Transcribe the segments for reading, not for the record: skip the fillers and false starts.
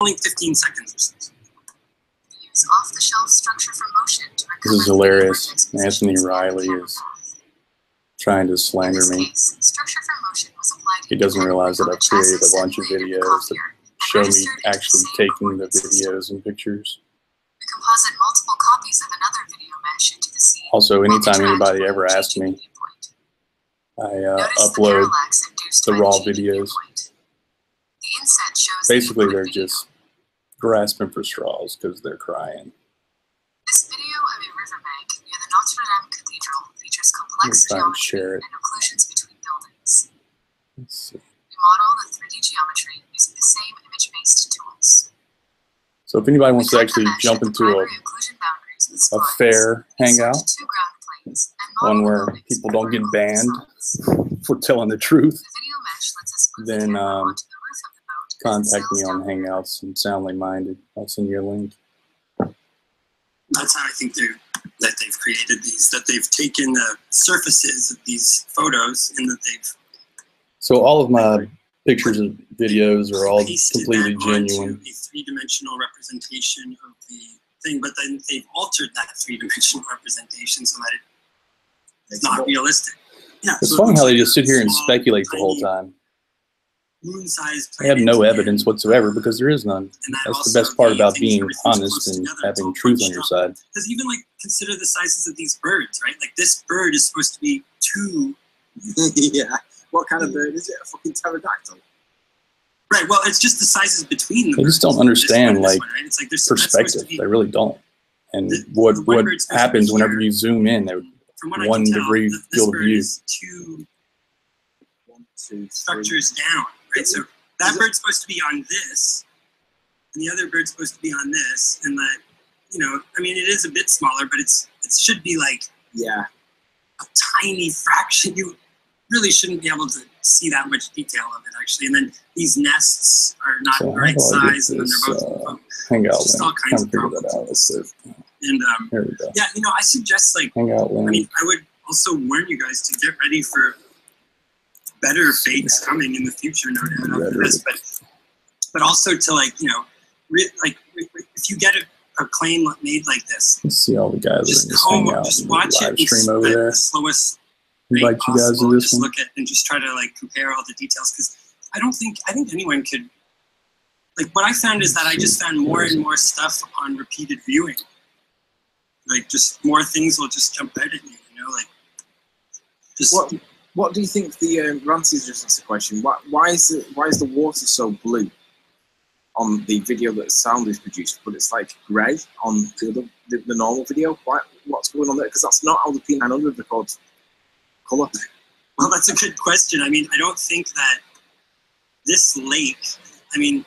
only 15 seconds or so. Use off-the-shelf structure for motion to This is hilarious. Anthony Riley is trying to slander me. He doesn't realize that I've created a bunch of videos that show me actually taking the videos and pictures. We composite multiple copies of another video mesh into the scene. Also, anytime anybody ever asks me, I upload the raw videos. Basically, they're just grasping for straws because they're crying. This video of a riverbank near the Notre Dame Cathedral features complex geometry and occlusions between buildings. Let's see. We model the 3D geometry using the same image-based tools. So if anybody wants to actually jump into a fair hangout, one where people don't get banned for telling the truth, then contact me on Hangouts and Soundly Minded. I'll send you a link. That's how I think they've created these, that they've taken the surfaces of these photos and that they've... So all of my pictures and videos are all completely genuine. A three-dimensional representation of the thing, but then they've altered that three-dimensional representation so that it's not realistic. Yeah, it's funny how they just sit here and speculate the whole time. They have no evidence whatsoever because there is none. That's the best part about being honest and having truth on your side. Because even like consider the sizes of these birds, right? Like this bird is supposed to be 2. Yeah. What kind of bird is it? A fucking pterodactyl? Right. Well, it's just the sizes between them. They just don't understand like it's like perspective. They really don't. And what happens whenever you zoom in? They're 1 degree field of view. 2 structures down. Right, so that bird's supposed to be on this, and the other bird's supposed to be on this, and that, you know, I mean, it is a bit smaller, but it should be like a tiny fraction. You really shouldn't be able to see that much detail of it, actually. And then these nests are not the right size, and then they're both Hangout just all kinds of problems. And yeah, you know, I suggest like, Hangout link. I mean, I would also warn you guys to get ready for better fakes coming in the future, no doubt after this, but also to like, you know, if you get a claim made like this, let's see all the guys just just watch it stream over there. The slowest invite you guys to this just look at and just try to like compare all the details, because I think anyone could, like, what I found is that I just found more and more stuff on repeated viewing, like just more things will just jump out at you, you know, like just What do you think the Rancy's just asked a question? Why is the water so blue on the video that Sound is produced, but it's like grey on the normal video? What's going on there? Because that's not how the P900 records colour. Well, that's a good question. I mean, I don't think that this lake, I mean,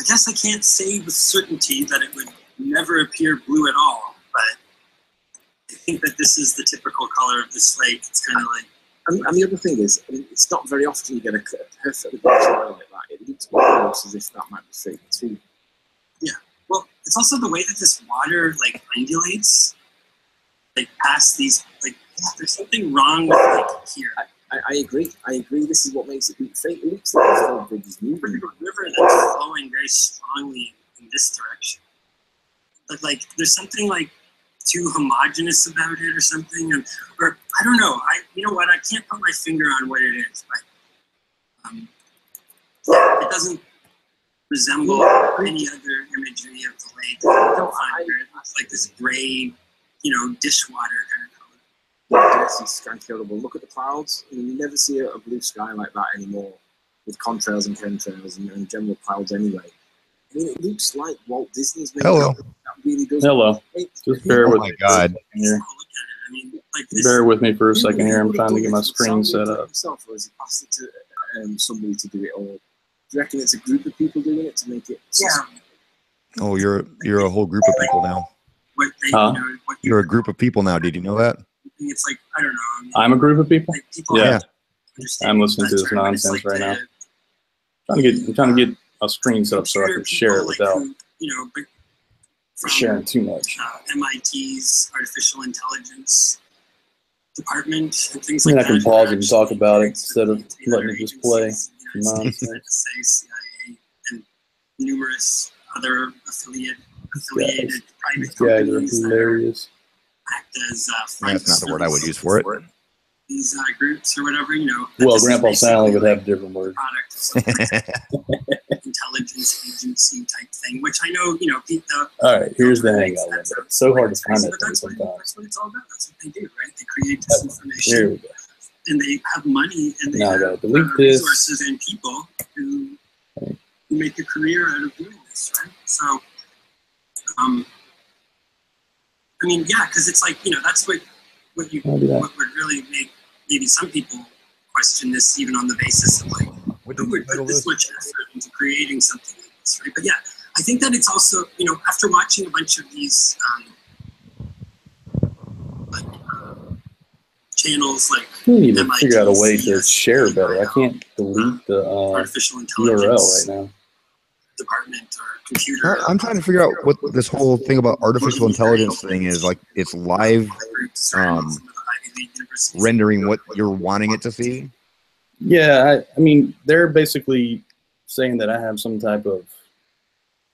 I guess I can't say with certainty that it would never appear blue at all, but I think that this is the typical color of this lake. It's kind of like... And the other thing is, I mean, it's not very often you get a perfectly black soil like that. It looks almost as if that might be fake too. Yeah. Well, it's also the way that this water, like, undulates, like, past these, like, there's something wrong with, like, here. I agree. I agree. This is what makes it look fake. It looks like it's all big as moving. There's a river that's flowing very strongly in this direction. But, like, there's something, like, too homogenous about it or something, or I don't know. You know what? I can't put my finger on what it is, but it doesn't resemble any other imagery of the lake. It's like this gray, you know, dishwater kind of color. Yeah, this is skanky horrible. Look at the clouds. I mean, you never see a blue sky like that anymore, with contrails and chemtrails and general clouds anyway. I mean, it looks like Walt Disney's made. Hello. Really does. Hello. Just bear with me. Oh my God. Here. Bear with me for a second here. I'm trying to get my screen set up. Himself, or has he passed it to somebody to do it, or do you reckon it's a group of people doing it to make it? Yeah. Oh, you're a whole group of people now. You're a group of people now. Did you know that? It's like, I don't know. I mean, I'm a group of people. Like people yeah. I'm listening to this nonsense right now. I'm trying to get a screen set up so I can share it without sharing too much. MIT's artificial intelligence department and things like that. I can pause and talk about it instead of letting it just play. Nonsense. CIA, and numerous other affiliated private guys are companies hilarious. that act as That's not the word I would use for it. These groups or whatever, you know. Well, Grandpa Sally would have a different word. Product of some kind of intelligence agency type thing, which I know, you know, all right, here's the hangout. It's so hard to find it that's sometimes. what it's all about. That's what they do, right? They create disinformation, and they have money, and they have resources and people who make a career out of doing this, right? So, I mean, yeah, because it's like, you know, that's what would really make maybe some people question this, even on the basis of like, who would put this much effort into creating something like this, right? But yeah, I think that it's also, you know, after watching a bunch of these channels, like I need to MIT, figure out a way to share better. I can't delete the artificial URL intelligence right now. department or computer. I'm trying to figure out what this whole thing about artificial intelligence thing is. Like, it's live rendering what you're wanting it to see. Yeah, I mean, they're basically saying that I have some type of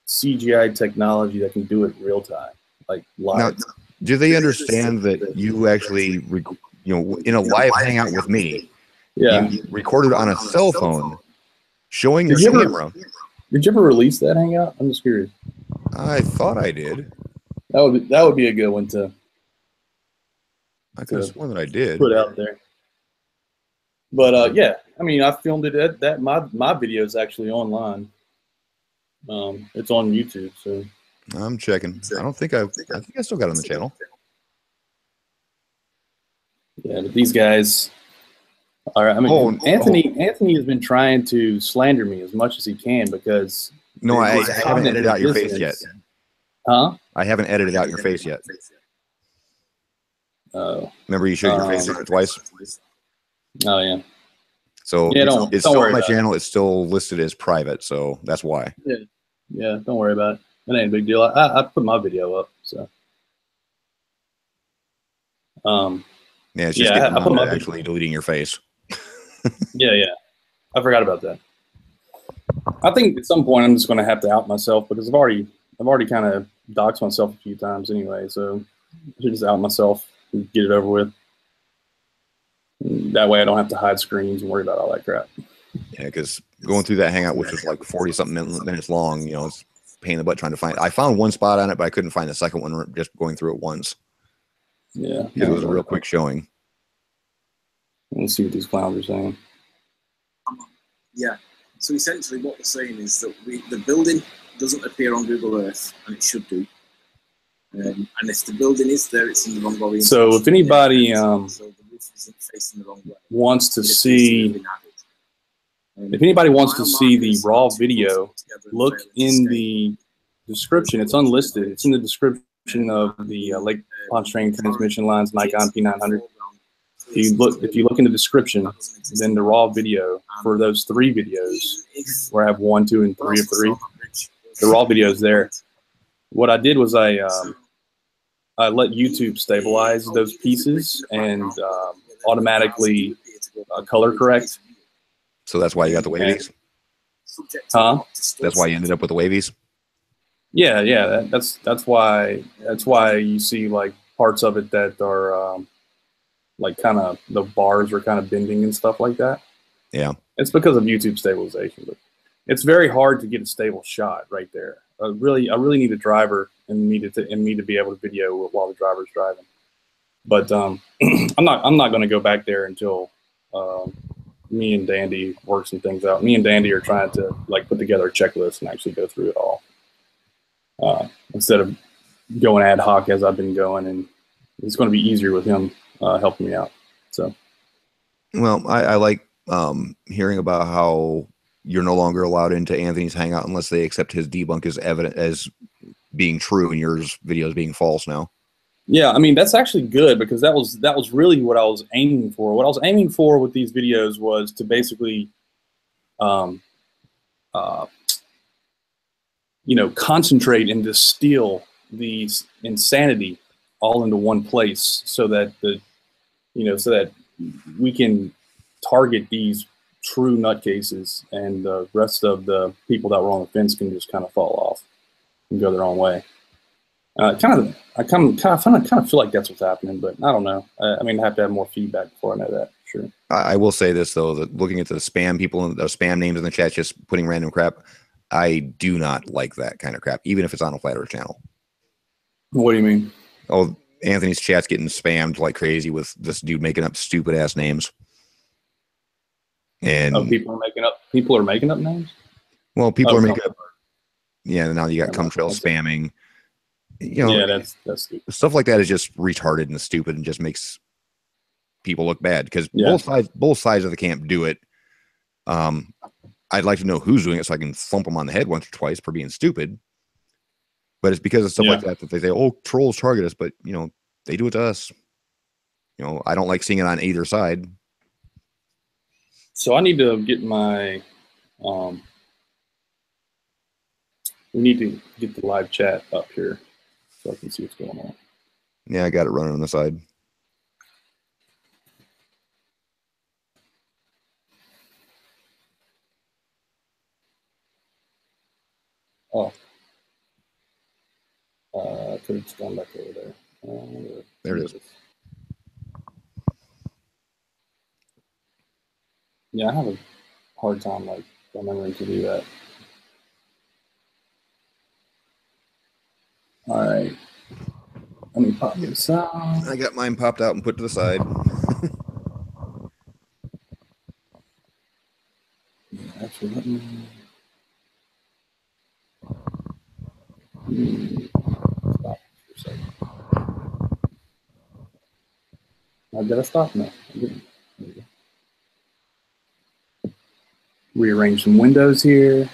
CGI technology that can do it real time, like live. Now, do they understand that you actually, you know, in a live hangout with me, you recorded on a cell phone, showing your camera? Did you ever release that hangout? I'm just curious. I thought I did. That would be a good one to. I could have sworn that I did. Put out there. But yeah, I mean, I filmed it. My video is actually online. It's on YouTube, so. I'm checking. I think I still got it on the channel. Yeah, but these guys. All right, I mean, Anthony has been trying to slander me as much as he can because. No, I haven't edited out your face yet. Huh? I haven't edited out your face yet. Oh. Remember, you showed your face twice. Oh yeah. So yeah, it's still on my channel. It's still listed as private, so that's why. Yeah, don't worry about it. It ain't a big deal. I put my video up, so. Yeah, it's just getting around to actually deleting your face. yeah, I forgot about that. I think at some point I'm just going to have to out myself because I've already kind of doxed myself a few times anyway, so I should just out myself and get it over with. That way I don't have to hide screens and worry about all that crap. Yeah, because going through that hangout, which was like 40-something minutes long, you know, it's a pain in the butt trying to find. I found one spot on it, but I couldn't find the second one just going through it once. Yeah. It was a real quick showing. Let's see what these clowns are saying. Yeah. So essentially what we're saying is that the building doesn't appear on Google Earth, and it should do. And if the building is there, it's in the wrong orientation. So if anybody so the roof isn't facing the wrong way, wants to see, if anybody wants to see the raw video, look in the description. It's unlisted. It's in the description of the Lake Pontchartrain transmission lines Nikon P900. If you look in the description, then the raw video for those 3 videos, where I have 1, 2, and 3 of 3, the raw video is there. What I did was I let YouTube stabilize those pieces and automatically color correct. So that's why you got the wavies? Huh? That's why you ended up with the wavies? Yeah. That's why you see like parts of it that are like kind of the bars are kind of bending and stuff like that. Yeah. It's because of YouTube stabilization, but it's very hard to get a stable shot right there. I really need a driver and me to be able to video while the driver's driving. But I'm not going to go back there until me and Dandy work some things out. Me and Dandy are trying to like put together a checklist and actually go through it all instead of going ad hoc as I've been going, and it's going to be easier with him helping me out. So, well, I like hearing about how you're no longer allowed into Anthony's hangout unless they accept his debunk as evident as being true and yours videos being false now. Yeah, I mean, that's actually good because that was really what I was aiming for. What I was aiming for with these videos was to basically concentrate and distill these insanity all into one place so that we can target these true nutcases, and the rest of the people that were on the fence can just kind of fall off and go their own way. I kind of feel like that's what's happening, but I don't know. I mean, I have to have more feedback before I know that. Sure. I will say this though, that looking at the spam people and the spam names in the chat, just putting random crap, I do not like that kind of crap, even if it's on a Flat Earth channel. What do you mean? Oh, Anthony's chat's getting spammed like crazy with this dude making up stupid ass names. And people are making up names. Well, people are making up. Yeah, now you got Cumtrail spamming. You know, yeah, that's stupid. Stuff like that is just retarded and stupid, and just makes people look bad because both sides of the camp do it. I'd like to know who's doing it so I can thump them on the head once or twice for being stupid. But it's because of stuff like that they say, "Oh, trolls target us," but you know they do it to us. You know, I don't like seeing it on either side. So I need to get my. We need to get the live chat up here so I can see what's going on. Yeah, I got it running on the side. Oh. I could have just gone back over there. There it is. Yeah, I have a hard time like remembering to do that. All right. Let me pop this out. I got mine popped out and put to the side. Actually, let me. Stop for a second. Did I stop? No, I didn't. There we go. Rearrange some windows here.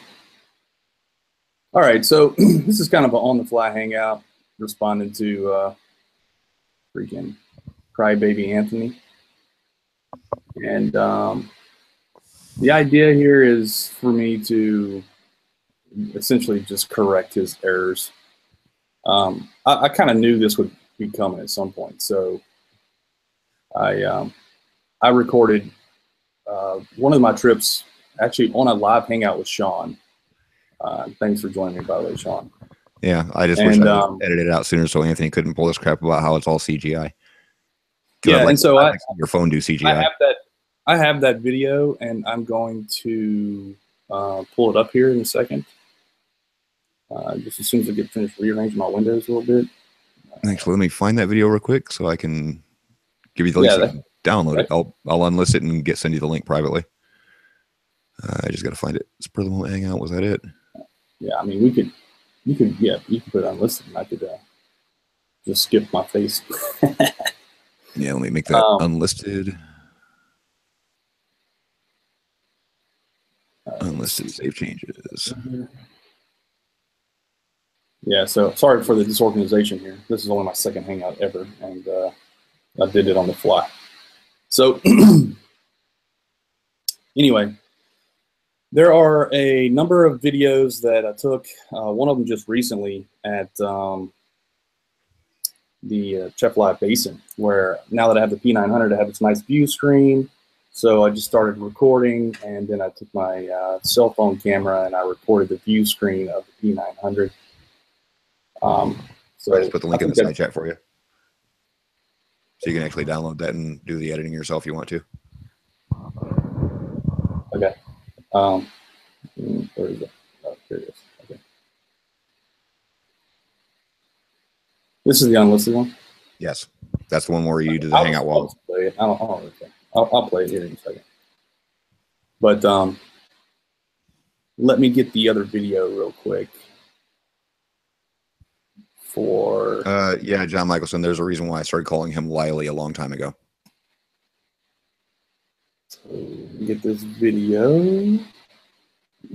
All right, so this is kind of an on-the-fly hangout, responding to freaking Crybaby Anthony. And the idea here is for me to essentially just correct his errors. I kind of knew this would be coming at some point, so I recorded one of my trips actually on a live hangout with Sean. Thanks for joining me, by the way, Sean. Yeah, I just wish I edited it out sooner so Anthony couldn't pull this crap about how it's all CGI. Yeah, and so I like your phone do CGI. I have that video, and I'm going to pull it up here in a second. Just as soon as I get finished rearranging my windows a little bit. Actually, let me find that video real quick so I can give you the link so you can download it. I'll unlist it and send you the link privately. I just got to find it. Spur of the moment hangout. Was that it? Yeah, I mean, you could put it unlisted, and I could just skip my face. Yeah, let me make that unlisted. Unlisted save changes. Yeah, so sorry for the disorganization here. This is only my second hangout ever, and I did it on the fly. So anyway, there are a number of videos that I took. One of them just recently at the Cheflife Basin, where now that I have the P900, I have this nice view screen. So I just started recording, and then I took my cell phone camera and I recorded the view screen of the P900. So I just put the link in the side chat for you. So you can actually download that and do the editing yourself if you want to. Okay. Where is it? Oh, here it is. Okay. This is the unlisted one? Yes. That's the one where you do the hangout wall. I'll play it here in a second. But let me get the other video real quick. Yeah, John Michelson, there's a reason why I started calling him Lily a long time ago. So get this video.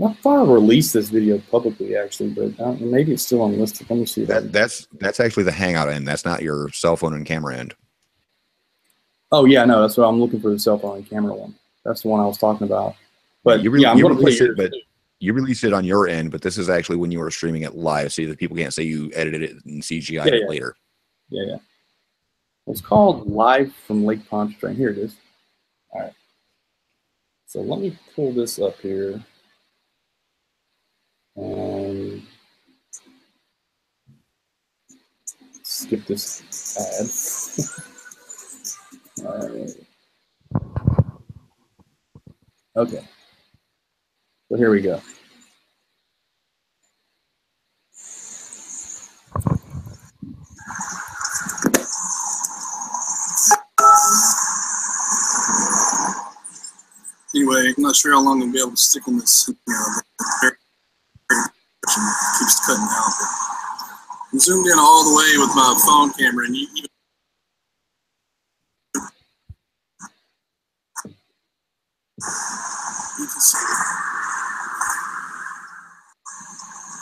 I thought I released this video publicly, actually, but maybe it's still unlisted. Let me see that. That's actually the hangout end. That's not your cell phone and camera end. Oh yeah, no, that's what I'm looking for, the cell phone and camera one. That's the one I was talking about. But I'm going to play it. But you released it on your end, but this is actually when you were streaming it live, so that people can't say you edited it and CGI it later. Yeah. It's called Live from Lake Pontchartrain. Here it is. All right. So let me pull this up here. And skip this ad. All right. Okay. So here we go. Anyway, I'm not sure how long I'm gonna be able to stick in this. Keeps cutting out. But I'm zoomed in all the way with my phone camera, and you can see it.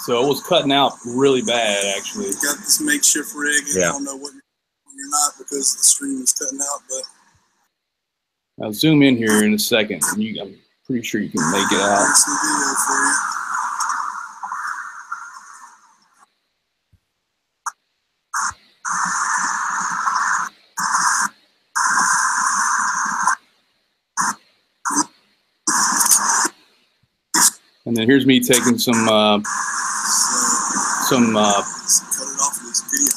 So it was cutting out really bad, actually. Got this makeshift rig, and I don't know what you're not because the stream is cutting out, but. I'll zoom in here in a second, and I'm pretty sure you can make it out. Some video for you. And then here's me taking some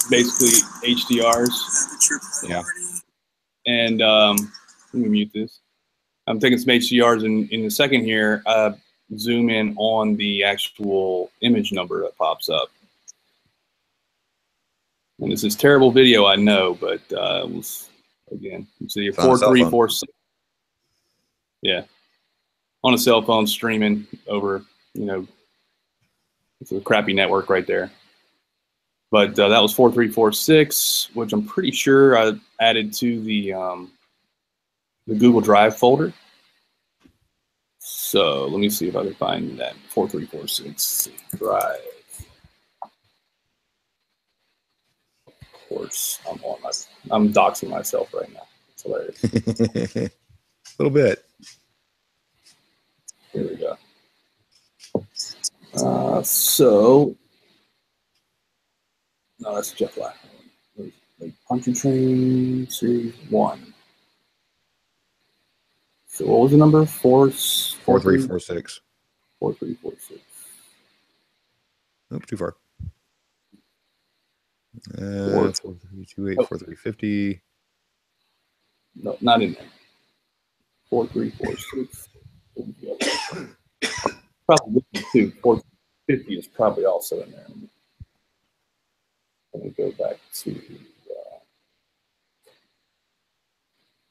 basically HDRs. Yeah. And let me mute this. I'm taking some HDRs, and in a second here, zoom in on the actual image number that pops up. And this is terrible video, I know, but it was, again, you see 4346. Yeah. On a cell phone streaming over, you know, it's a crappy network right there. But that was 4346, which I'm pretty sure I added to the Google Drive folder. So let me see if I can find that 4346 Drive. Of course, I'm doxing myself right now. It's hilarious. A little bit. Here we go. So, no, that's Jeff Black. Punchy Train Series 1. So what was the number? 4346. 4346. Nope, too far. 4328, 4350. No, not in there. 4346. Probably two. 450 is probably also in there. Let me go back to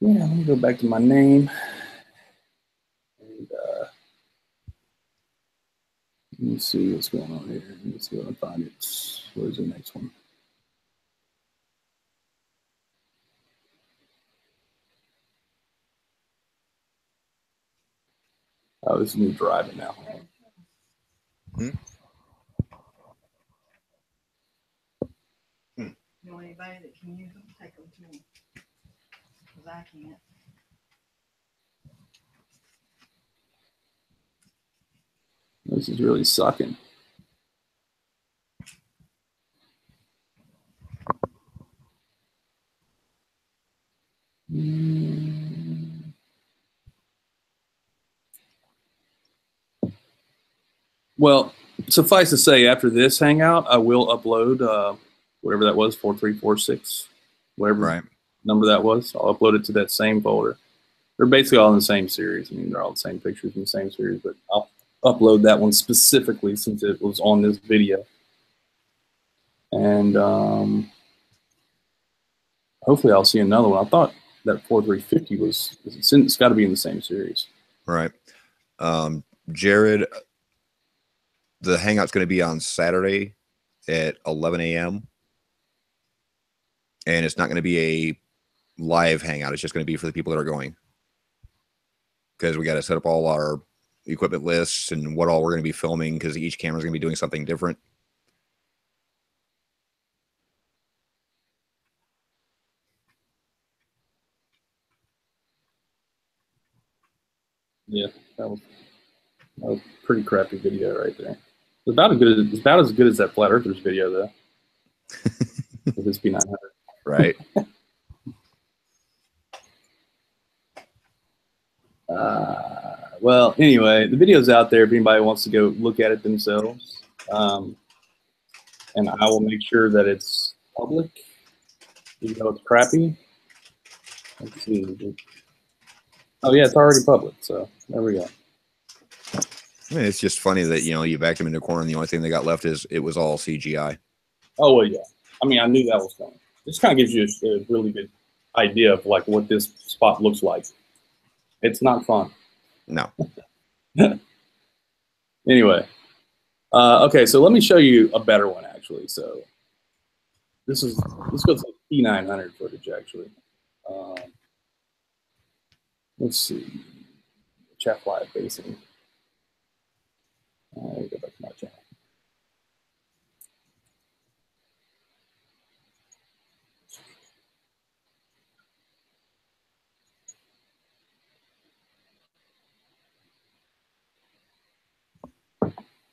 let me go back to my name. And let me see what's going on here. Let me see if I can find it. Where's the next one? Oh, this is me driving now. Hmm? You know anybody that can use them? Take them to me. Because I can't. This is really sucking. Well, suffice to say, after this hangout, I will upload whatever that was, 4346, whatever number that was. I'll upload it to that same folder. They're basically all in the same series. I mean, they're all the same pictures in the same series, but I'll upload that one specifically since it was on this video. And hopefully I'll see another one. I thought that 4350 it's got to be in the same series. Right. Jared, the hangout's going to be on Saturday at 11 a.m. And it's not going to be a live hangout. It's just going to be for the people that are going. Because we got to set up all our equipment lists and what all we're going to be filming because each camera is going to be doing something different. Yeah, that was a pretty crappy video right there. It's about as good as that Flat Earthers video though. With this P900. Right. Well, anyway, the video's out there if anybody wants to go look at it themselves. And I will make sure that it's public, even though it's crappy. Let's see. Oh, yeah, it's already public, so there we go. I mean, it's just funny that, you know, you backed them into a corner and the only thing they got left is it was all CGI. Oh, well, yeah. I mean, I knew that was coming. This kind of gives you a really good idea of, like, what this spot looks like. It's not fun. No. Anyway. Okay, so let me show you a better one, actually. So this goes to P900 footage, actually. Let's see. Chat live facing. Go back to my channel.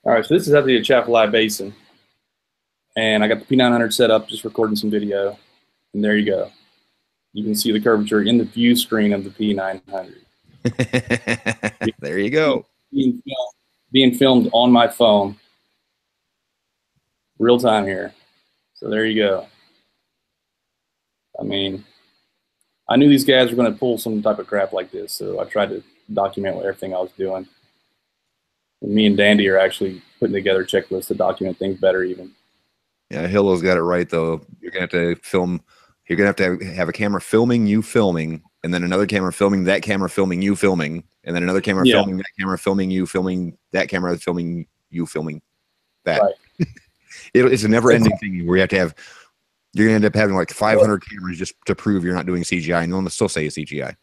All right, so this is at the Atchafalaya Basin. And I got the P900 set up, just recording some video. And there you go. You can see the curvature in the view screen of the P900. There you go. Being filmed on my phone. Real time here. So there you go. I mean, I knew these guys were going to pull some type of crap like this, so I tried to document everything I was doing. And me and Dandy are actually putting together checklists to document things better even. Yeah, Hillo's got it right, though. You're going to have to film. You're going to have a camera filming you filming, and then another camera filming that camera filming you filming, and then another camera filming that camera filming you filming that camera filming you filming that. Right. It's a never-ending thing where you have to have. You're going to end up having like 500 cameras just to prove you're not doing CGI, and they'll still say it's CGI.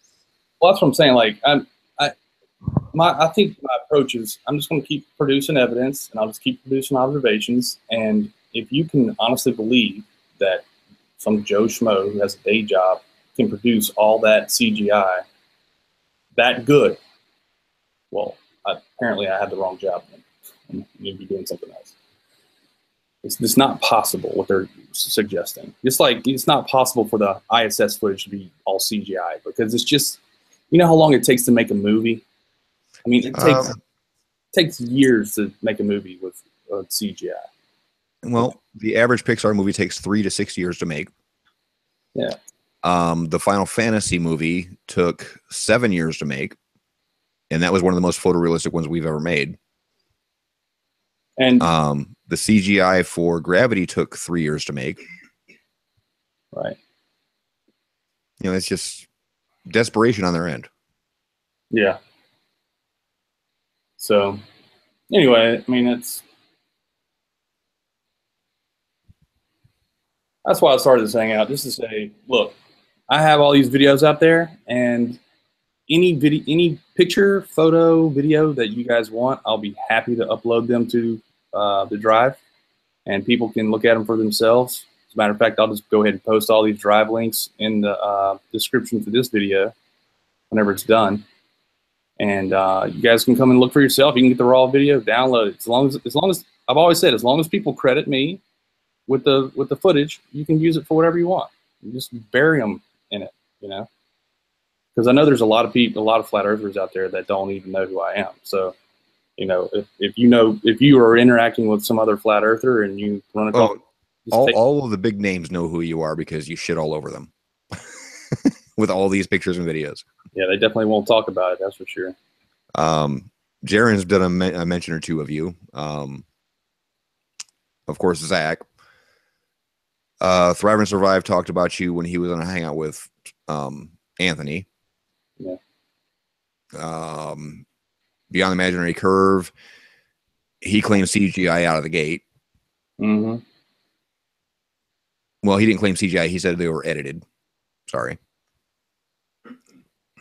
Well, that's what I'm saying. Like, I think my approach is I'm just going to keep producing evidence, and I'll just keep producing observations. And if you can honestly believe that some Joe Schmo who has a day job can produce all that CGI that good, well, apparently I had the wrong job and need to be doing something else. It's not possible what they're suggesting. It's like it's not possible for the ISS footage to be all CGI because it's just, you know how long it takes to make a movie? I mean, it takes years to make a movie with CGI. Well, the average Pixar movie takes 3 to 6 years to make. Yeah. The Final Fantasy movie took 7 years to make, and that was one of the most photorealistic ones we've ever made. And the CGI for Gravity took 3 years to make. Right. You know, it's just desperation on their end. Yeah. So, anyway, I mean, that's why I started this hangout, just to say, look, I have all these videos out there, and any picture, photo, video that you guys want, I'll be happy to upload them to the drive, and people can look at them for themselves. As a matter of fact, I'll just go ahead and post all these drive links in the description for this video whenever it's done. And you guys can come and look for yourself. You can get the raw video, download it. As long as I've always said, as long as people credit me with the footage, you can use it for whatever you want. You just bury them in it, you know. Because I know there's a lot of people, a lot of flat earthers out there that don't even know who I am. So, you know, if you are interacting with some other flat earther and you run across, all of the big names know who you are because you shit all over them with all these pictures and videos. Yeah, they definitely won't talk about it. That's for sure. Jaren's done a mention or two of you. Of course, Zach. Thrive and Survive talked about you when he was on a hangout with Anthony. Yeah. Beyond the Imaginary Curve, he claimed CGI out of the gate. Mm-hmm. Well, he didn't claim CGI. He said they were edited. Sorry.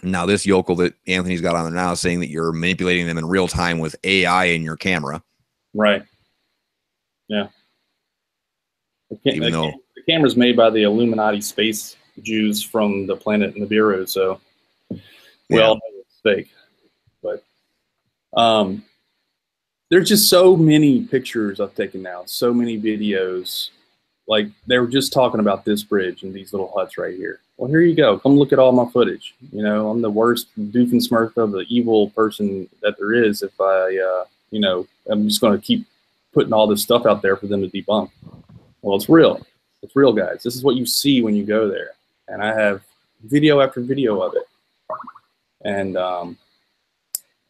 Now, this yokel that Anthony's got on there now is saying that you're manipulating them in real time with AI in your camera. Right. Yeah. Even though the camera's made by the Illuminati space Jews from the planet Nibiru, so we all know it's fake. But there's just so many pictures I've taken now, so many videos. Like they were just talking about this bridge and these little huts right here. well, here you go. Come look at all my footage. You know, I'm the worst Doofenshmirtha, the evil person that there is. If I, you know, I'm just going to keep putting all this stuff out there for them to debunk. Well, it's real. It's real, guys. This is what you see when you go there. And I have video after video of it. And, I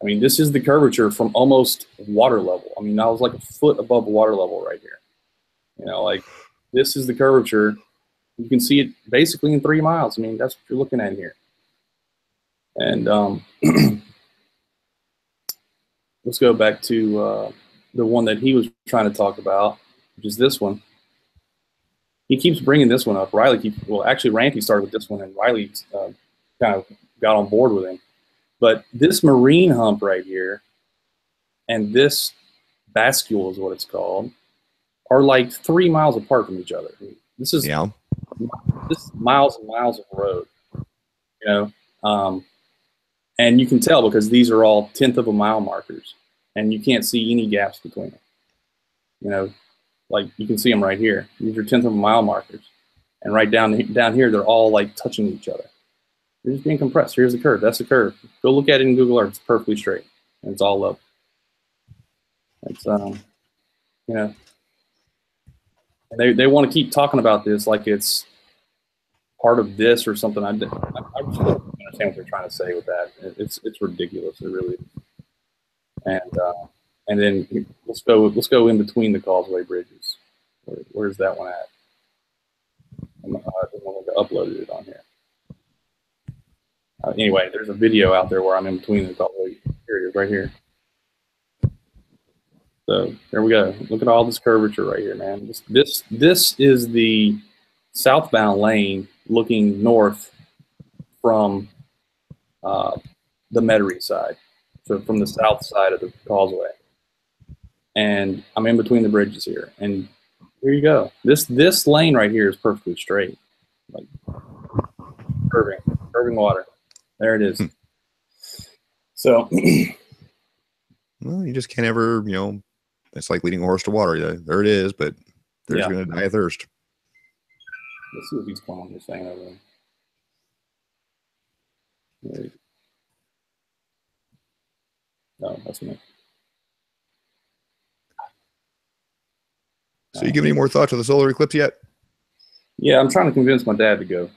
mean, this is the curvature from almost water level. I mean, I was like a foot above water level right here. You know, like, this is the curvature. You can see it basically in 3 miles. I mean, that's what you're looking at here. And let's go back to the one that he was trying to talk about, which is this one. He keeps bringing this one up. Riley keeps, well, actually, Ranty started with this one, and Riley kind of got on board with him. But this marine hump right here and this bascule is what it's called, are like 3 miles apart from each other. This is this is miles and miles of road, you know, and you can tell because these are all 1/10 of a mile markers, and you can't see any gaps between them. You know, like you can see them right here. These are 1/10 of a mile markers, and right down here they're all like touching each other. They're just being compressed. Here's the curve. That's the curve. Go look at it in Google Earth. It's perfectly straight, and it's all up. It's you know. They want to keep talking about this like it's part of this or something. I just don't understand what they're trying to say with that. It's ridiculous. It really is. And then let's go in between the causeway bridges. Where's that one at? I don't want to upload it on here. Anyway, there's a video out there where I'm in between the causeway. Here it is, right here. So there we go. Look at all this curvature right here, man. This is the southbound lane looking north from the Metairie side, so from the south side of the causeway. And I'm in between the bridges here. And here you go. This lane right here is perfectly straight, like curving water. There it is. So, well, you just can't ever, you know. It's like leading a horse to water. There it is, but they're just going to die of thirst. Let's see what these clowns are saying over there. No, that's me. So you give any more thought to the solar eclipse yet? Yeah, I'm trying to convince my dad to go.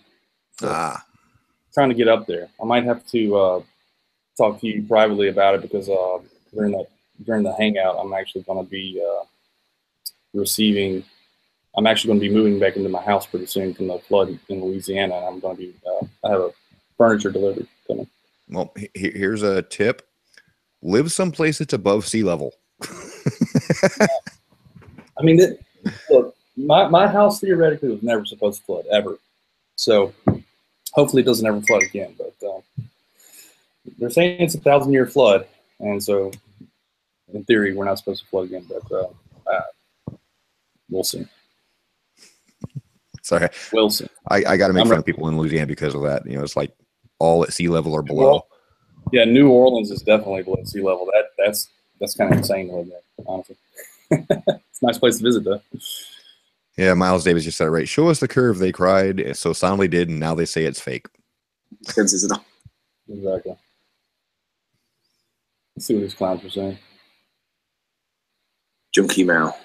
So trying to get up there. I might have to talk to you privately about it because during the hangout, I'm actually going to be I'm actually going to be moving back into my house pretty soon from the flood in Louisiana. And I'm going to be, I have a furniture delivery coming. Well, here's a tip. Live someplace that's above sea level. I mean, look, my house theoretically was never supposed to flood, ever. So hopefully it doesn't ever flood again. But they're saying it's a 1,000-year flood. And so in theory, we're not supposed to flood again, but we'll see. Sorry. We'll see. I got to make fun of people in Louisiana because of that. You know, it's like all at sea level or below. Well, yeah, New Orleans is definitely below sea level. That's kind of insane to live there, honestly. It's a nice place to visit, though. Yeah, Miles Davis just said it right. Show us the curve, they cried. So soundly did, and now they say it's fake. Exactly. Let's see what these clowns are saying. Junkie Mail.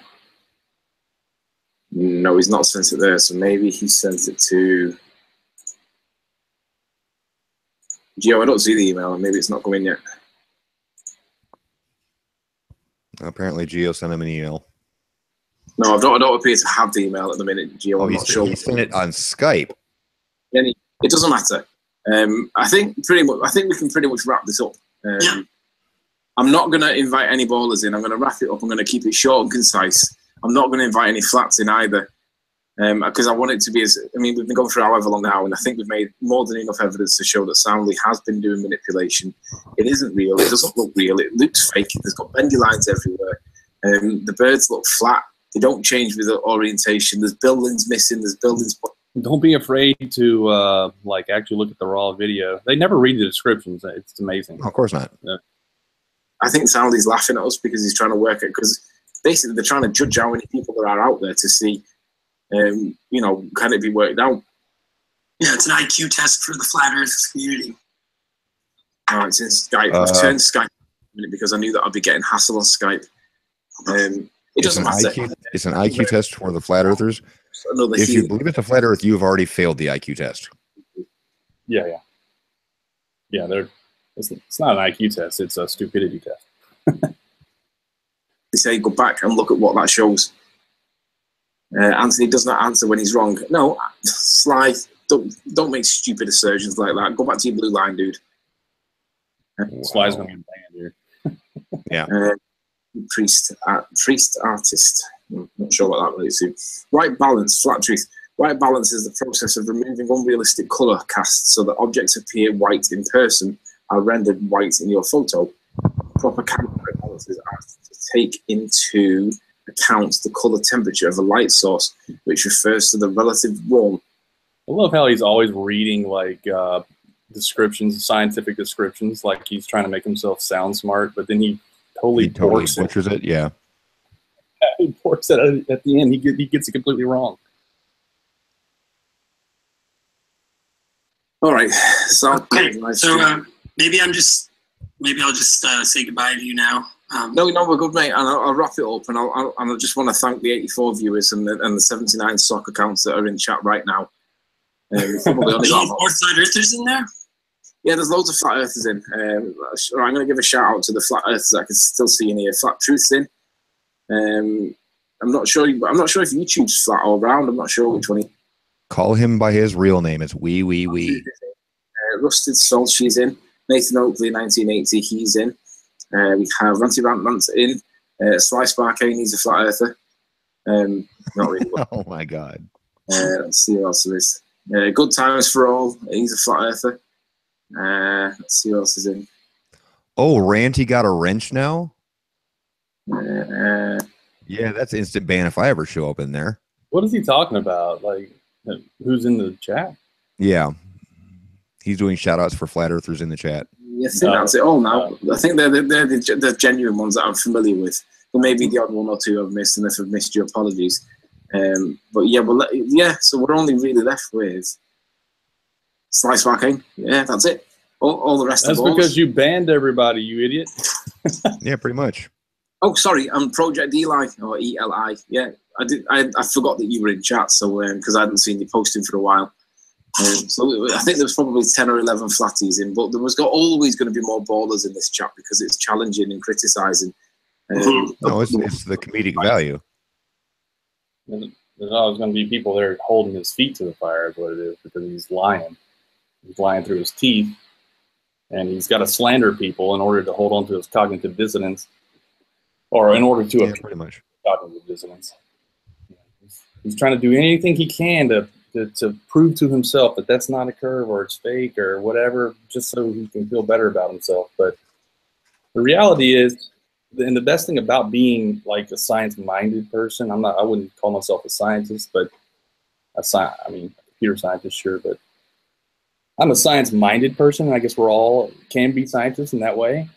No, he's not sent it there, so maybe he sent it to Gio. I don't see the email, and maybe it's not coming yet. Apparently, Gio sent him an email. No, I don't appear to have the email at the minute, Gio. I'm not sure. He sent it on Skype. It doesn't matter. I think we can pretty much wrap this up. I'm not going to invite any ballers in. I'm going to wrap it up. I'm going to keep it short and concise. I'm not going to invite any flats in either, because I want it to be as. I mean, we've been going for however long now, and I think we've made more than enough evidence to show that Soundly has been doing manipulation. It isn't real. It doesn't look real. It looks fake. There's got bendy lines everywhere. The birds look flat. They don't change with the orientation. There's buildings missing. There's buildings. Don't be afraid to like actually look at the raw video. They never read the descriptions. It's amazing. Of course not. Yeah. I think Soundly's laughing at us because he's trying to work it, because basically they're trying to judge how many people there are out there to see, you know, can it be worked out? Yeah, it's an IQ test for the flat Earth community. Oh, it's in Skype. I've turned Skype a minute because I knew that I'd be getting hassle on Skype. It doesn't matter. It's an IQ test for the flat earthers. If you believe it's a flat Earth, you've already failed the IQ test. Yeah. It's not an IQ test; it's a stupidity test. They say go back and look at what that shows. Anthony does not answer when he's wrong. No, Sly, don't make stupid assertions like that. Go back to your blue line, dude. Wow. Sly's going to get banned here. Yeah. Priest artist. I'm not sure what that relates to. Right balance, flat truth. Right balance is the process of removing unrealistic color casts so that objects appear white in person are rendered white in your photo. Proper camera balances are to take into account the color temperature of a light source, which refers to the relative warmth. I love how he's always reading like descriptions, scientific descriptions, like he's trying to make himself sound smart, but then he totally butchers it. Yeah. He porks it at the end. He gets it completely wrong. All right. So okay. So maybe I'll just say goodbye to you now. No, we're good, mate. And I'll wrap it up. And I just want to thank the 84 viewers and the 79 stock accounts that are in chat right now. There's more flat earthers in there. Yeah, there's loads of flat earthers in. I'm going to give a shout out to the flat earthers I can still see in here. Flat Truth's in. I'm not sure if YouTube's flat or round. I'm not sure which one. Call him by his real name. It's Wee. Rusted Soul, she's in. Nathan Oakley, 1980, he's in. We have Ranty Rant's in. Sly Sparkane, he's a flat earther. Not really. Oh my God. Let's see what else there is. Good Times for All, he's a flat earther. Let's see what else is in. Oh, Ranty got a wrench now? Yeah, that's instant ban if I ever show up in there. What is he talking about? Like, who's in the chat? Yeah. He's doing shout outs for flat earthers in the chat. Yes, that's it all now. I think they're the genuine ones that I'm familiar with. But maybe the odd one or two I've missed, and if I've missed you, apologies. But yeah, so we're only really left with Sly Sparkane. Yeah, that's it. All the rest That's of the because you banned everybody, you idiot. Yeah, pretty much. Oh, sorry, I'm Project Eli or ELI. Yeah, I forgot that you were in chat, so because I hadn't seen you posting for a while. So I think there was probably 10 or 11 flatties in, but there was always going to be more ballers in this chat because it's challenging and criticising. No, it's the comedic value. There's always going to be people there holding his feet to the fire, is what it is, because he's lying. He's lying through his teeth, and he's got to slander people in order to hold on to his cognitive dissonance, or in order to pretty much cognitive dissonance. He's trying to do anything he can to prove to himself that that's not a curve or it's fake or whatever, just so he can feel better about himself. But the reality is, and the best thing about being like a science-minded person, I wouldn't call myself a scientist, but a computer scientist, sure, but I'm a science-minded person, and I guess we're all can be scientists in that way.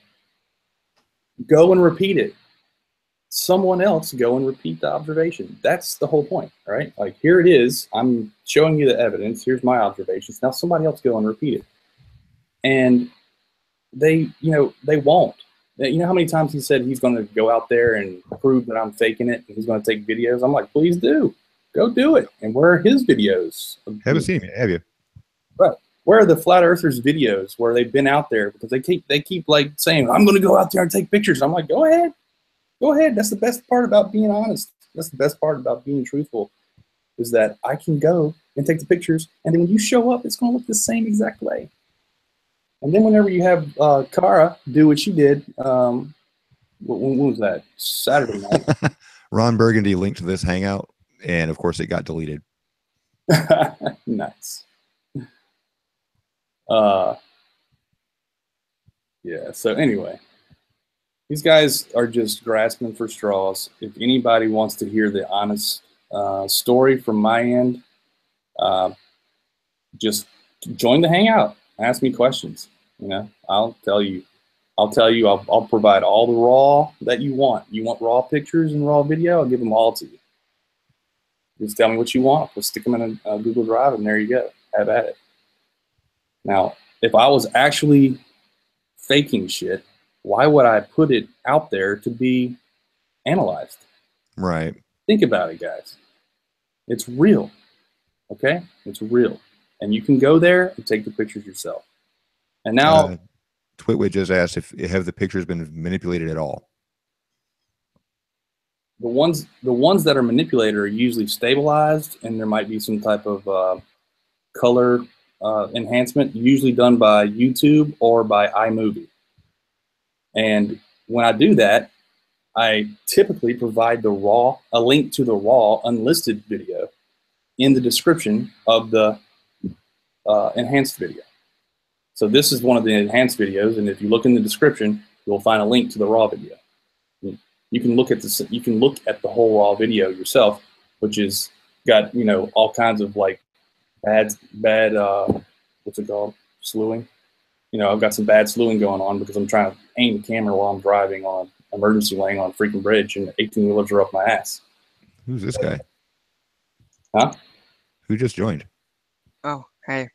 Go and repeat it. Someone else go and repeat the observation. That's the whole point, right? Like, here it is. I'm showing you the evidence. Here's my observations. Now somebody else go and repeat it. And they won't. You know how many times he said he's going to go out there and prove that I'm faking it and he's going to take videos? I'm like, please do. Go do it. And where are his videos? Haven't seen it, have you? Right. Where are the flat earthers videos where they've been out there? Because they keep like saying, I'm going to go out there and take pictures. I'm like, go ahead. Go ahead. That's the best part about being honest. That's the best part about being truthful, is that I can go and take the pictures, and then when you show up, it's going to look the same exact way. And then whenever you have Kara do what she did, when was that? Saturday night. Ron Burgundy linked to this hangout, and of course it got deleted. Nice. Yeah, so anyway. These guys are just grasping for straws. If anybody wants to hear the honest story from my end, just join the hangout. Ask me questions. I'll tell you. I'll provide all the raw that you want. You want raw pictures and raw video? I'll give them all to you. Just tell me what you want. We'll stick them in a Google Drive, and there you go. Have at it. Now, if I was actually faking shit, why would I put it out there to be analyzed? Right. Think about it, guys. It's real. Okay? It's real. And you can go there and take the pictures yourself. And now Twitwit just asked if have the pictures been manipulated at all. The ones that are manipulated are usually stabilized, and there might be some type of color enhancement, usually done by YouTube or by iMovie. And when I do that, I typically provide a link to the raw unlisted video in the description of the enhanced video. So this is one of the enhanced videos, and if you look in the description, you'll find a link to the raw video. You can look at this. You can look at the whole raw video yourself, which is got all kinds of like bad what's it called, slewing. I've got some bad slewing going on because I'm trying to aim the camera while I'm driving on emergency lane on a freaking bridge, and 18-wheelers are up my ass. Who's this guy? Huh? Who just joined? Oh, hey.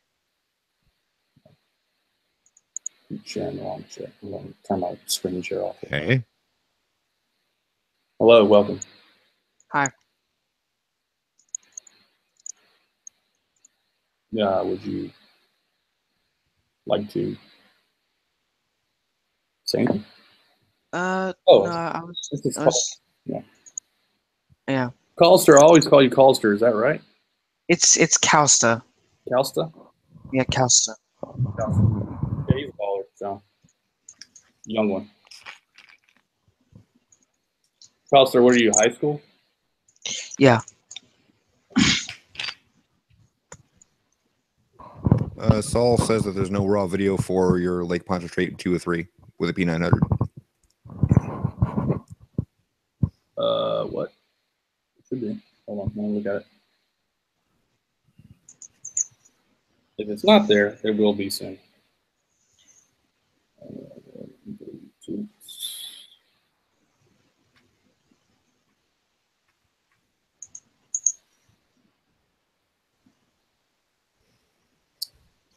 I'm sharing the wrong shit. I'm going to turn my screen share off. Hey. Hello, welcome. Hi. Yeah, would you like to say anything? No, I was yeah. Yeah. Calster, I always call you Calster, is that right? It's Calster. Calsta? Yeah, Calster. Yeah, he's a baller, so. Young one. Calster, what are you, high school? Yeah. Saul says that there's no raw video for your Lake Pontchartrain 203 with a P900. What? It should be. Hold on, let me look at it. If it's not there, there will be soon.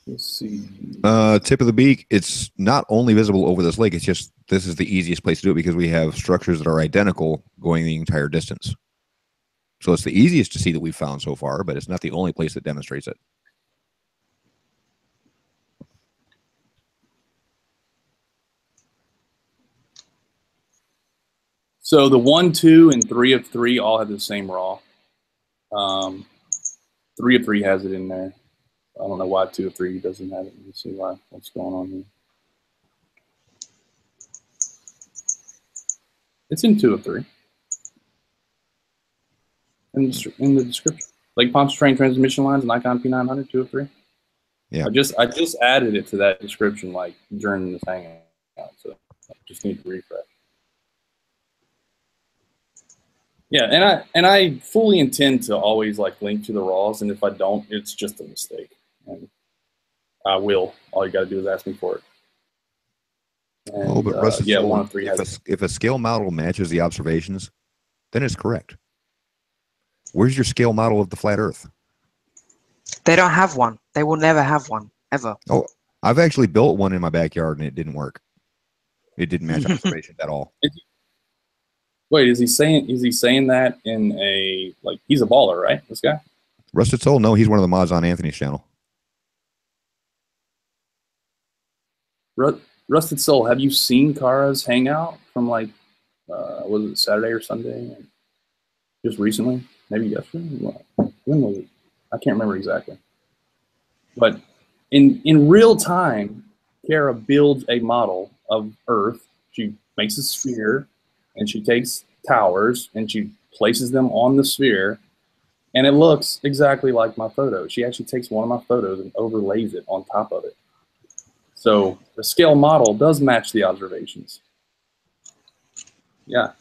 Let's see. Tip of the beak. It's not only visible over this lake. It's just this is the easiest place to do it because we have structures that are identical going the entire distance. So it's the easiest to see that we've found so far, but it's not the only place that demonstrates it. So the 1, 2, and 3 of 3 all have the same raw. 3 of 3 has it in there. I don't know why 2 of 3 doesn't have it. Let's see what's going on here. It's in 2 of 3. In the description. Lake Pontchartrain transmission lines, Nikon P900, 2 of 3. Yeah. I just added it to that description like during this hangout, so I just need to refresh. Yeah, and I fully intend to always like link to the raws, and if I don't, it's just a mistake. And I will. All you got to do is ask me for it. And, but Russ, yeah, 1 of 3 has if a scale model matches the observations, then it's correct. Where's your scale model of the flat Earth? They don't have one. They will never have one, ever. Oh, I've actually built one in my backyard, and it didn't work. It didn't match observations at all. Wait, is he saying that in a, like, he's a baller, right? This guy? Rusted Soul? No, he's one of the mods on Anthony's channel. Rusted Soul, have you seen Kara's hangout from like, was it Saturday or Sunday? Just recently? Maybe yesterday? When was it? I can't remember exactly. But in real time, Kara builds a model of Earth. She makes a sphere, and she takes towers, and she places them on the sphere, and it looks exactly like my photo. She actually takes one of my photos and overlays it on top of it. So the scale model does match the observations. Yeah.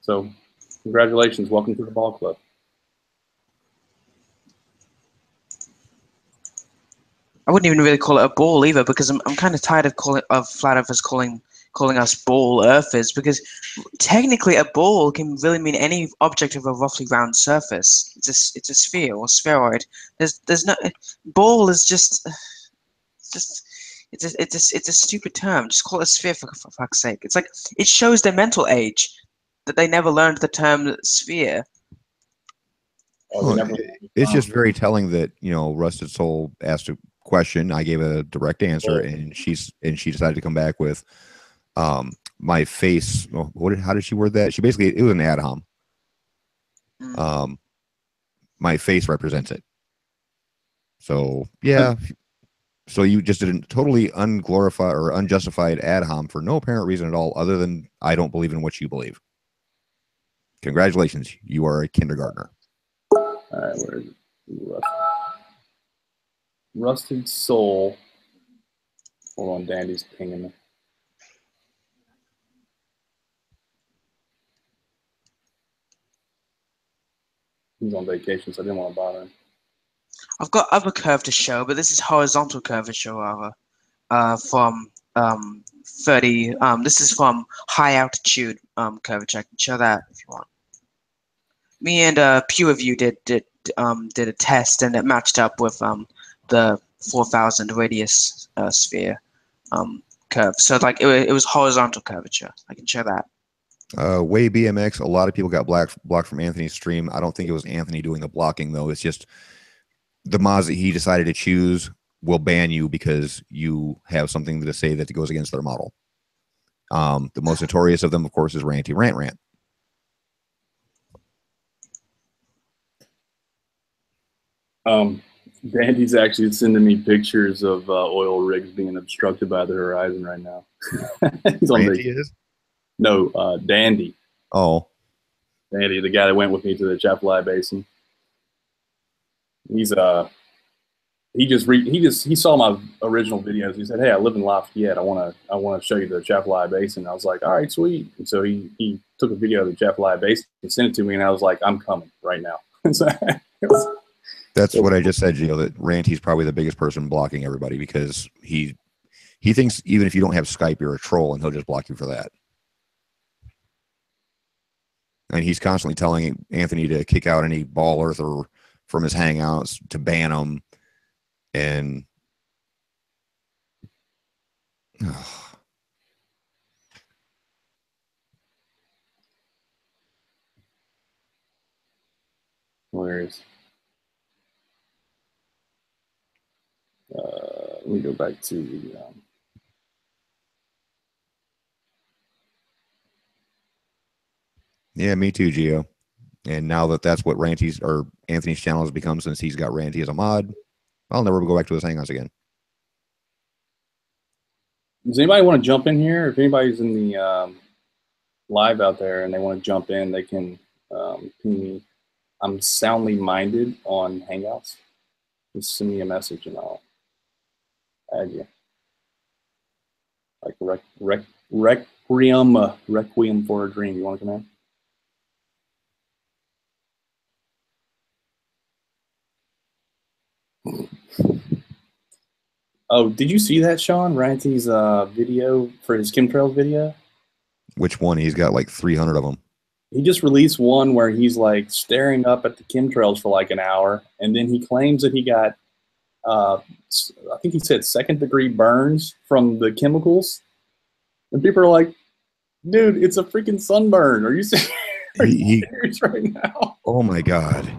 So congratulations. Welcome to the ball club. I wouldn't even really call it a ball either, because I'm kind of tired of flat earthers calling us ball earthers, because technically a ball can really mean any object of a roughly round surface. It's a sphere or spheroid. There's no ball is just It's a stupid term. Just call it a sphere for fuck's sake. It's like it shows their mental age that they never learned the term sphere. Well, it's just very telling that, you know, Rusted Soul asked a question. I gave a direct answer, and she decided to come back with my face. How did she word that? She basically, it was an ad hom. My face represents it. So yeah. So you just did a totally unglorified or unjustified ad hom for no apparent reason at all, other than I don't believe in what you believe. Congratulations, you are a kindergartner. All right, where is it? Rusted Soul. Hold on, Dandy's pinging me. He's on vacation, so I didn't want to bother him. I've got other curve to show, but this is horizontal curvature rather. From 30. This is from high altitude curvature. I can show that if you want. Me and Pew of You did a test, and it matched up with the 4,000 radius sphere curve. So like it was horizontal curvature. I can show that. Way BMX. A lot of people got blocked from Anthony's stream. I don't think it was Anthony doing the blocking though. It's just the mods that he decided to choose will ban you because you have something to say that goes against their model. The most notorious of them, of course, is Ranty Rant. Dandy's actually sending me pictures of oil rigs being obstructed by the horizon right now. He's on Ranty is? No, Dandy. Oh. Dandy, the guy that went with me to the Chapelai Basin. He saw my original videos. He said, "Hey, I live in Lafayette. I want to show you the Chapelai Basin." I was like, "All right, sweet." And so he took a video of the Chapelai Basin and sent it to me, and I was like, "I'm coming right now." So that's what I just said, Gio. That Ranty's probably the biggest person blocking everybody because he thinks even if you don't have Skype, you're a troll, and he'll just block you for that. And he's constantly telling Anthony to kick out any ball earther from his hangouts, to ban them. And hilarious. Let me go back to the yeah, me too, Gio. And now that's what Ranty's or Anthony's channel has become since he's got Ranty as a mod, I'll never go back to his hangouts again. Does anybody want to jump in here? If anybody's in the live out there and they want to jump in, they can ping me. I'm soundly minded on Hangouts. Just send me a message and I'll add you. Like Requiem for a Dream. You want to come in? Oh, did you see that, Sean? Ranty's video for his chemtrails video? Which one? He's got like 300 of them. He just released one where he's like staring up at the chemtrails for like an hour, and then he claims that he got, I think he said 2nd-degree burns from the chemicals. And people are like, dude, it's a freaking sunburn. Are you serious right now? Oh my God.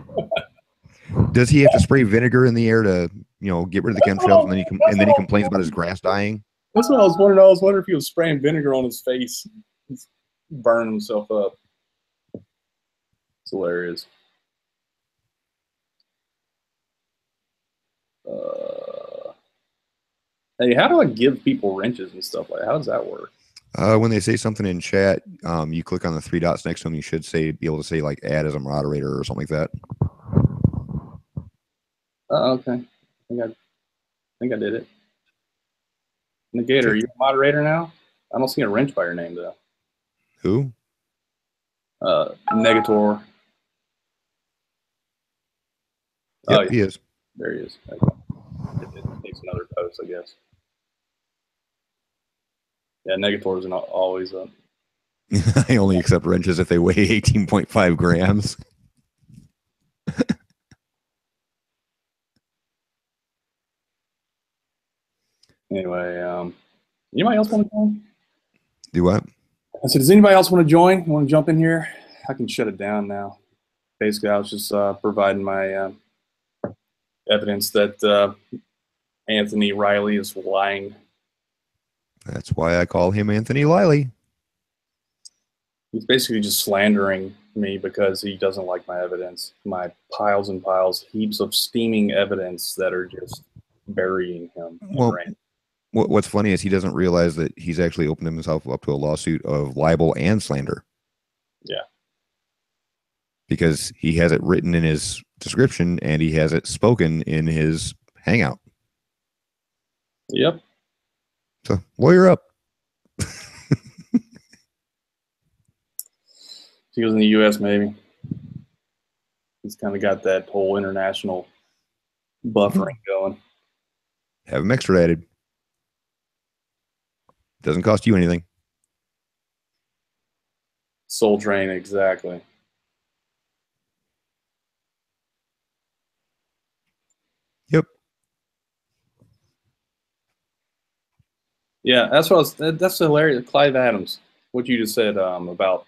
Does he have to spray vinegar in the air to, you know, get rid of the chemtrails, and then he complains about his grass dying? That's what I was wondering. I was wondering if he was spraying vinegar on his face, he's burning himself up. It's hilarious. Hey, how do I give people wrenches and stuff like that? How does that work? When they say something in chat, you click on the 3 dots next to them. You should be able to say like add as a moderator or something like that. Okay. I think I did it. Negator, are you a moderator now? I don't see a wrench by your name though. Who? Negator. Yep, oh, he is. There he is. Okay. It takes another post, I guess. Yeah, Negator isn't always up. I only accept wrenches if they weigh 18.5 grams. Anyway, anybody else want to join? Do what? I said, does anybody else want to join? You want to jump in here? I can shut it down now. Basically, I was just providing my evidence that Anthony Riley is lying. That's why I call him Anthony Liley. He's basically just slandering me because he doesn't like my evidence. My piles and piles, heaps of steaming evidence that are just burying him. Well, what's funny is he doesn't realize that he's actually opened himself up to a lawsuit of libel and slander. Yeah. Because he has it written in his description and he has it spoken in his hangout. Yep. So lawyer up. He was in the U.S. maybe. He's kind of got that whole international buffering going. Have him extradited. Doesn't cost you anything. Soul Train, exactly. Yep. Yeah, that's what that's hilarious. Clive Adams, what you just said about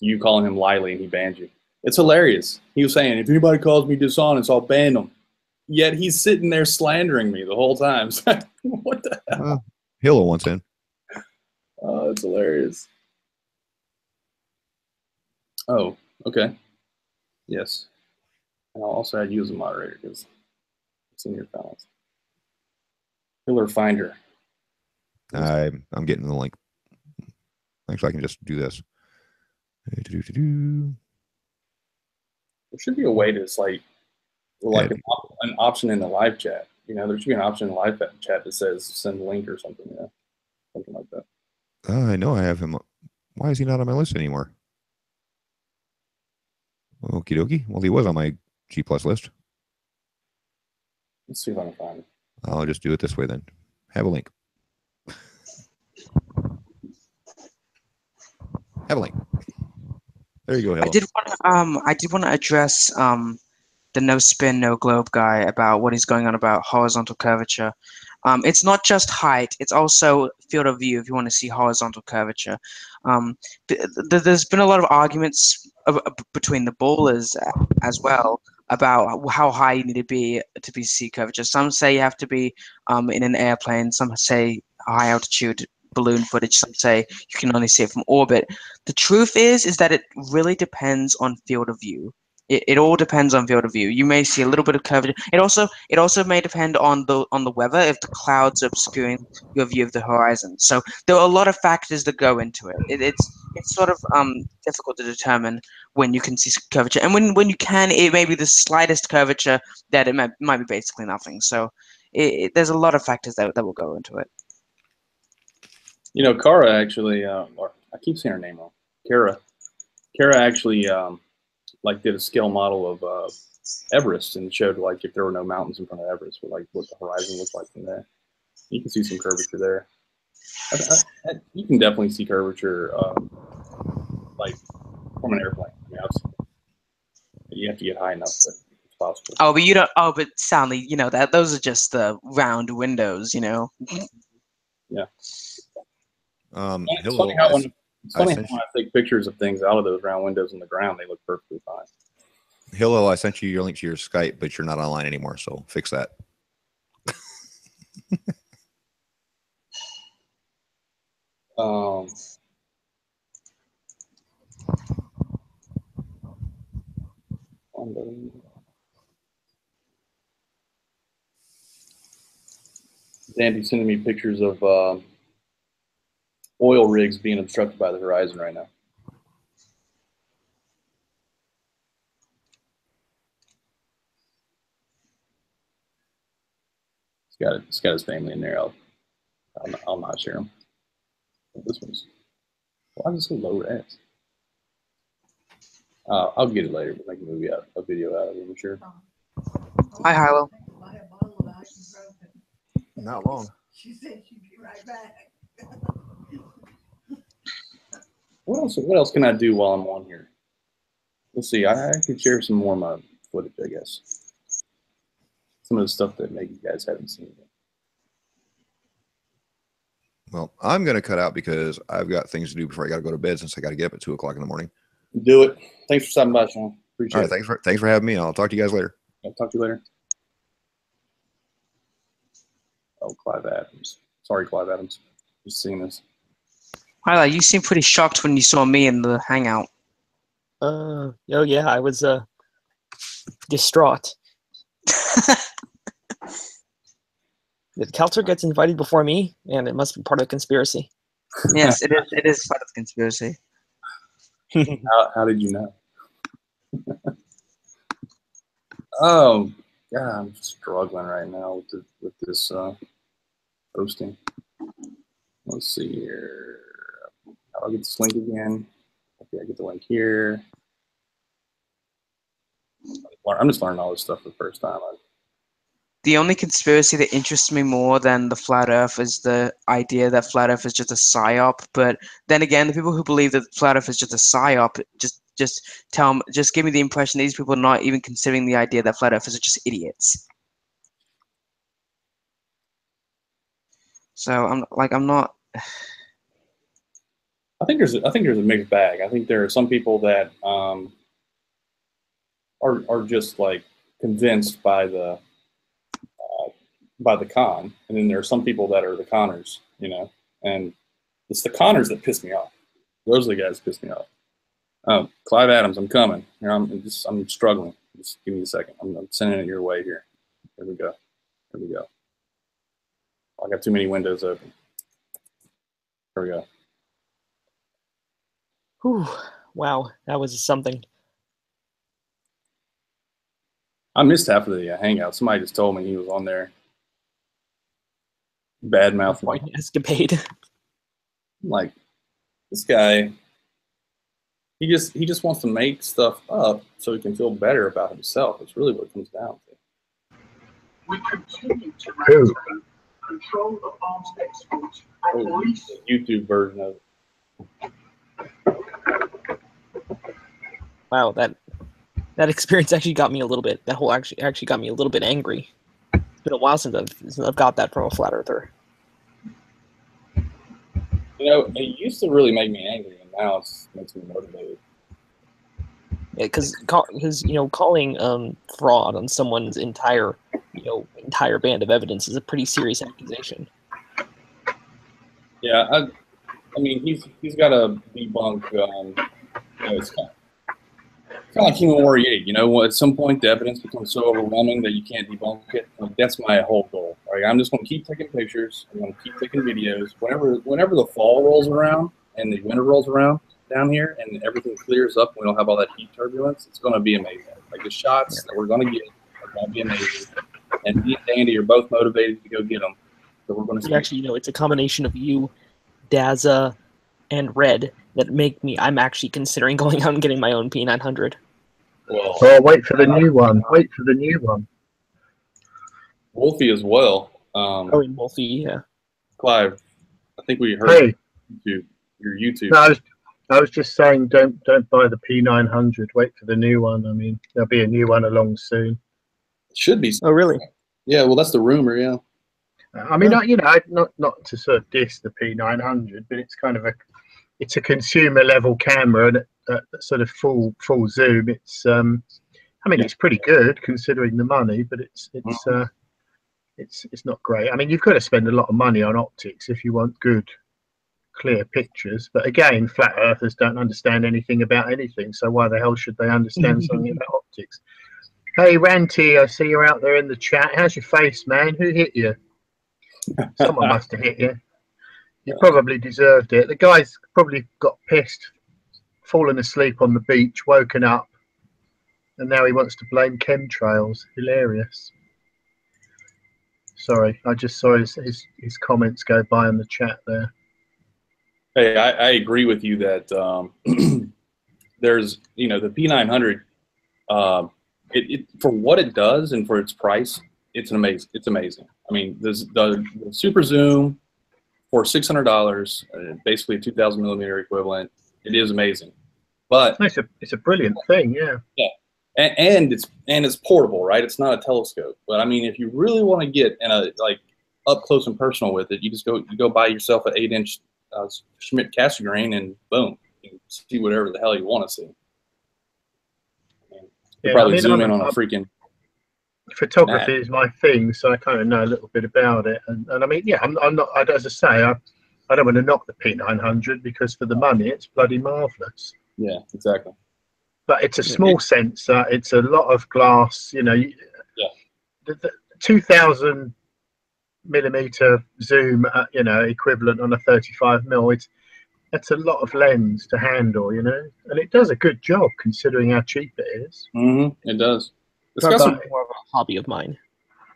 you calling him Liley and he banned you. It's hilarious. He was saying, if anybody calls me dishonest, I'll ban them. Yet he's sitting there slandering me the whole time. What the hell? Hilo wants in. Oh, it's hilarious. Oh, okay. Yes. And I'll also add you as a moderator because it's in your comments. Hiller Finder. I'm getting the link. Actually, I can just do this. There should be a way to like an option in the live chat. You know, there should be an option in the live chat that says send link or something. You know, something like that. I know I have him. Why is he not on my list anymore? Okie dokie. Well, he was on my G+ list. Let's see if I can find it. I'll just do it this way then. Have a link. Have a link. There you go, Hilo. I did want to address the no spin, no globe guy about what he's going on about horizontal curvature. It's not just height; it's also field of view. If you want to see horizontal curvature, there's been a lot of arguments between the ballers as well about how high you need to be see curvature. Some say you have to be in an airplane. Some say high altitude balloon footage. Some say you can only see it from orbit. The truth is that it really depends on field of view. It all depends on field of view. You may see a little bit of curvature. It also may depend on the weather, if the clouds are obscuring your view of the horizon. So there are a lot of factors that go into it. It's sort of difficult to determine when you can see curvature, and when you can, it may be the slightest curvature that it might be basically nothing. So there's a lot of factors that will go into it. You know, Kara actually, or I keep saying her name wrong. Kara actually like did a scale model of Everest and showed like if there were no mountains in front of Everest, what the horizon looked like from there. You can see some curvature there. You can definitely see curvature like from an airplane. I mean, you have to get high enough that it's possible. Oh, but you don't. Oh, but Stanley, you know that those are just the round windows, you know. Yeah. It's funny how when I take pictures of things out of those round windows in the ground, they look perfectly fine. Hilo, I sent you your link to your Skype, but you're not online anymore, so fix that. Dandy's sending me pictures of oil rigs being obstructed by the horizon right now. He's got his family in there. I'll not share them. This one's, why is it so low res? I'll get it later. We'll make a video out of it, I'm sure. Hi, Hilo. Not long. She said she'd be right back. What else can I do while I'm on here? Let's see. I could share some more of my footage, I guess. Some of the stuff that maybe you guys haven't seen yet. Well, I'm going to cut out because I've got things to do before I got to go to bed, since I got to get up at 2 o'clock in the morning. Do it. Thanks for stopping by, Sean. Appreciate it. Thanks for having me. I'll talk to you guys later. I'll talk to you later. Oh, Clive Adams. Sorry, Clive Adams. Just seeing this. Highlight, you seemed pretty shocked when you saw me in the hangout. Oh yeah, I was distraught. If Kelter gets invited before me, and it must be part of the conspiracy. Yes, it is. It is part of the conspiracy. How did you know? Oh, yeah, I'm struggling right now with this hosting. Let's see here. I'll get this link again. Okay, I get the link here. I'm just learning all this stuff for the first time. The only conspiracy that interests me more than the flat Earth is the idea that flat Earth is just a psyop. But then again, the people who believe that flat Earth is just a psyop just give me the impression these people are not even considering the idea that flat Earthers are just idiots. So I'm not. I think there's a mixed bag. I think there are some people that are just like convinced by the con, and then there are some people that are the conners, you know. And it's the conners that piss me off. Those are the guys that piss me off. Clive Adams, I'm coming. Here, I'm struggling. Just give me a second. I'm sending it your way here. Here we go. Here we go. I got too many windows open. Here we go. Whew. Wow, that was something. I missed half of the hangout. Somebody just told me he was on there. Bad mouth. Escapade. Like, this guy, he just wants to make stuff up so he can feel better about himself. It's really what it comes down to. We continue to maintain control of arms exports at least YouTube version of it. Wow, that experience actually got me a little bit. That whole actually got me a little bit angry. It's been a while since I've got that from a flat earther. You know, it used to really make me angry, and now it makes me motivated. Yeah, because calling fraud on someone's entire band of evidence is a pretty serious accusation. Yeah, I mean, he's got to debunk. It's kind of like Human Warrior 8. You know, at some point the evidence becomes so overwhelming that you can't debunk it. Like, that's my whole goal. Right? I'm just going to keep taking pictures. I'm going to keep taking videos. Whenever the fall rolls around and the winter rolls around down here and everything clears up and we don't have all that heat turbulence, it's going to be amazing. Like, the shots that we're going to get are going to be amazing. And me and Andy are both motivated to go get them. So we're going to actually, it's a combination of you, Daza, and Red that make me. I'm actually considering going out and getting my own P900. Well, wait for the new one. Wait for the new one. Wolfie as well. And Wolfie, yeah. Clive, I think we heard your YouTube. No, I was just saying, don't buy the P900. Wait for the new one. I mean, there'll be a new one along soon. It should be. Oh, really? Yeah. Well, that's the rumor. Yeah. I mean, not to sort of diss the P900, but it's kind of a consumer level camera at sort of full zoom. It's it's pretty good considering the money, but it's not great. I mean, you've got to spend a lot of money on optics if you want good, clear pictures. But again, flat earthers don't understand anything about anything, so why the hell should they understand something about optics? Hey, Ranty, I see you're out there in the chat. How's your face, man? Who hit you? Someone must have hit you. You probably deserved it. The guy's probably got pissed, fallen asleep on the beach, woken up, and now he wants to blame chemtrails. Hilarious. Sorry, I just saw his comments go by in the chat there. Hey, I agree with you that there's, the P900, it for what it does and for its price, it's amazing. I mean, the super zoom for $600, basically a 2,000 millimeter equivalent. It is amazing, but it's a brilliant thing, yeah. Yeah, and it's portable, right? It's not a telescope, but I mean, if you really want to get in a up close and personal with it. You go buy yourself an 8-inch Schmidt Cassegrain, and boom, you can see whatever the hell you want to see. You probably zoom in on a freaking. Photography is my thing, so I kind of know a little bit about it. And I mean, yeah, I'm not. As I say, I don't want to knock the P900 because for the money, it's bloody marvelous. Yeah, exactly. But it's a small sensor. It's a lot of glass. You know, the 2000 millimeter zoom, you know, equivalent on a 35 mil. That's a lot of lens to handle, you know, and it does a good job considering how cheap it is. Mm-hmm. It does. It's got some more of a hobby of mine.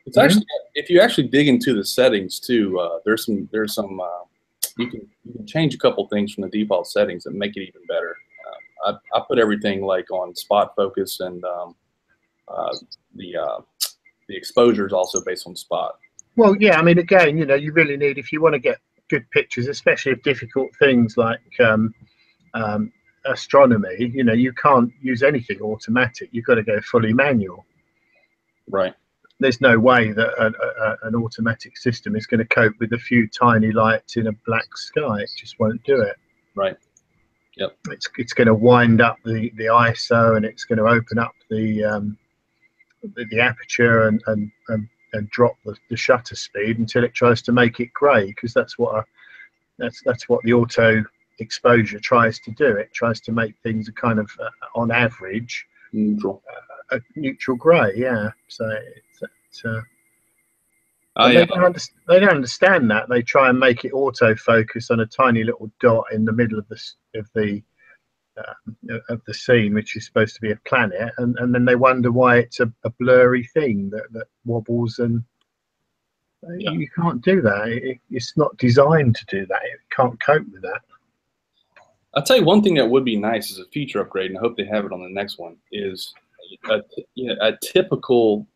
It's actually, if you actually dig into the settings too, there's some you can change a couple things from the default settings that make it even better. I put everything like on spot focus, and the exposure is also based on spot. Well, yeah, I mean, again, you know, you really need, if you want to get good pictures, especially of difficult things like astronomy, you know, you can't use anything automatic. You've got to go fully manual. Right. There's no way that an automatic system is going to cope with a few tiny lights in a black sky. It just won't do it. Right. Yep. It's going to wind up the ISO, and it's going to open up the aperture and drop the shutter speed until it tries to make it grey, because that's what the auto exposure tries to do. It tries to make things a kind of on average neutral, a neutral grey. Yeah. So they don't understand that. They try and make it autofocus on a tiny little dot in the middle of the scene, which is supposed to be a planet, and then they wonder why it's a blurry thing that wobbles, and you can't do that. It's not designed to do that. It can't cope with that. I'll tell you one thing that would be nice as a feature upgrade, and I hope they have it on the next one, is a typical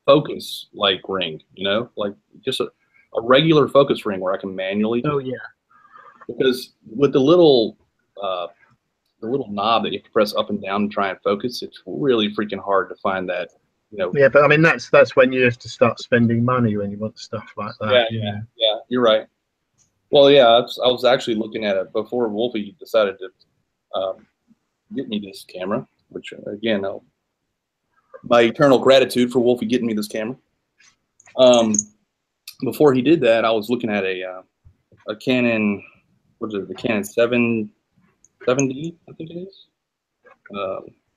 focus like ring, you know, like just a regular focus ring where I can manually. Oh yeah. Because with the little knob that you can press up and down and try and focus, it's really freaking hard to find that, you know. Yeah, but I mean that's when you have to start spending money when you want stuff like that. Yeah, you're right. Well, yeah, I was actually looking at it before Wolfie decided to get me this camera, which again, my eternal gratitude for Wolfie getting me this camera. Before he did that, I was looking at a Canon, what is it, the Canon 7D, I think it is,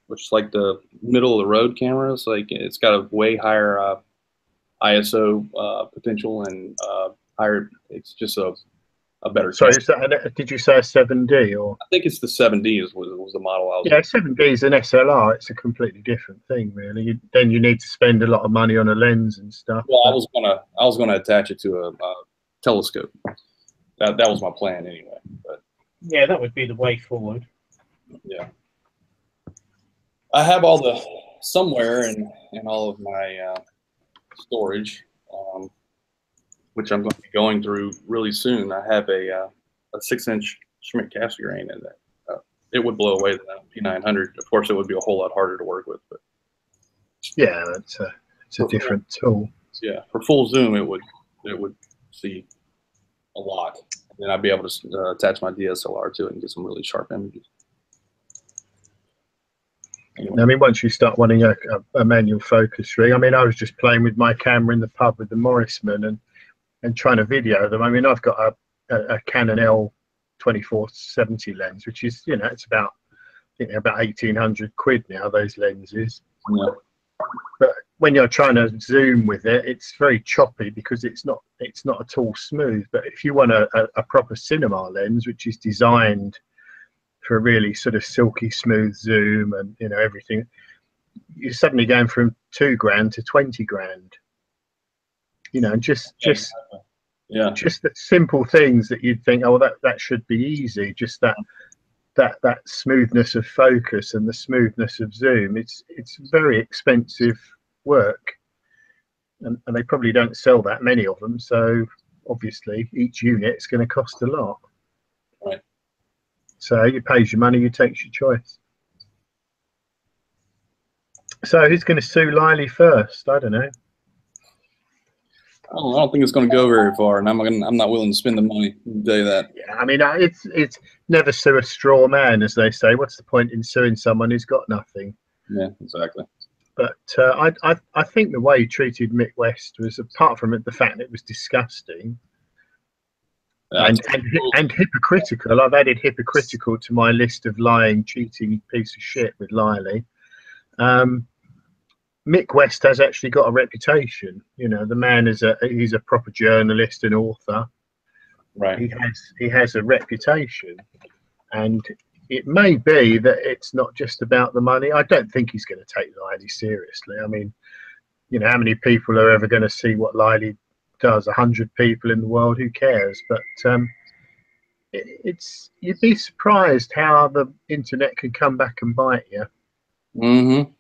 which is like the middle of the road camera. It's like it's got a way higher ISO potential and higher. It's just a better. Sorry, did you say a 7D or? I think it's the 7D was the model I was. Yeah, 7D is an SLR. It's a completely different thing, really. Then you need to spend a lot of money on a lens and stuff. Well, I was gonna attach it to a telescope. That was my plan anyway. But yeah, that would be the way forward. Yeah, I have all the somewhere in all of my storage, which I'm going to be going through really soon. I have a 6-inch Schmidt Cassegrain in that. It would blow away the P900. Of course, it would be a whole lot harder to work with, but yeah, it's a different tool. Yeah, for full zoom, it would see a lot, and then I'd be able to attach my DSLR to it and get some really sharp images. Anyway. I mean, once you start wanting a manual focus ring, I mean, I was just playing with my camera in the pub with the Morrisman and trying to video them. I mean, I've got a Canon L2470 lens, which is, you know, it's about 1,800 quid now, those lenses. Yeah. But when you're trying to zoom with it, it's very choppy because it's not at all smooth. But if you want a proper cinema lens, which is designed for a really sort of silky smooth zoom and, you know, everything, you're suddenly going from $2,000 to 20 grand. You know, just the simple things that you'd think, oh, that should be easy. Just that smoothness of focus and the smoothness of zoom. It's very expensive work, and they probably don't sell that many of them. So obviously, each unit is going to cost a lot. Right. So you pays your money, you takes your choice. So who's going to sue Lily first? I don't know. I don't think it's going to go very far, and I'm not willing to spend the money. I'll tell you that. Yeah, I mean, it's never sue a straw man, as they say. What's the point in suing someone who's got nothing? Yeah, exactly. But I think the way he treated Mick West was, apart from the fact that it was disgusting and hypocritical. I've added hypocritical to my list of lying, cheating piece of shit with Liley. Mick West has actually got a reputation. You know, the man he's a proper journalist and author. Right. He has a reputation, and it may be that it's not just about the money. I don't think he's going to take Liley seriously. I mean, you know, how many people are ever going to see what Liley does? 100 people in the world. Who cares? But you'd be surprised how the internet can come back and bite you. Mm-hmm.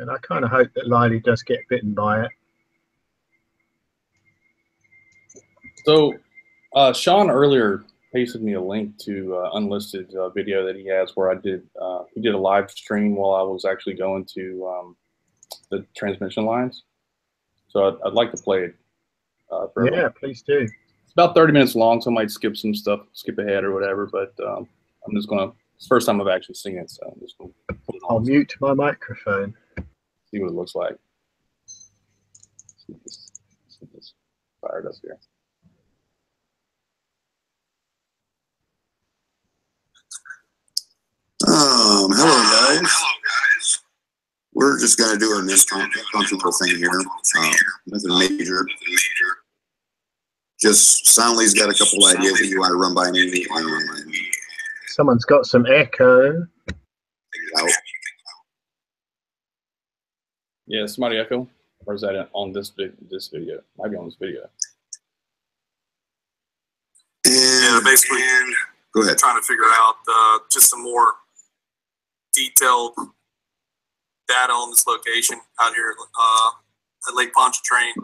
And I kind of hope that Liley does get bitten by it. So, Sean earlier pasted me a link to unlisted video that he has where he did a live stream while I was actually going to the transmission lines. So I'd like to play it. For yeah, please do. It's about 30 minutes long, so I might skip some stuff, skip ahead or whatever. But I'm just gonna. It's the first time I've actually seen it, so I'm just gonna put it on. I'll mute my microphone. See what it looks like. See this fired up here. Hello guys. We're just gonna do a comfortable thing here. Nothing major. Just Soundly's got a couple ideas that you want to run by me. Someone's got some echo. Yeah, somebody echo. Or is that on this video? Might be on this video. Yeah, basically, go ahead. Trying to figure out just some more detailed data on this location out here at Lake Pontchartrain.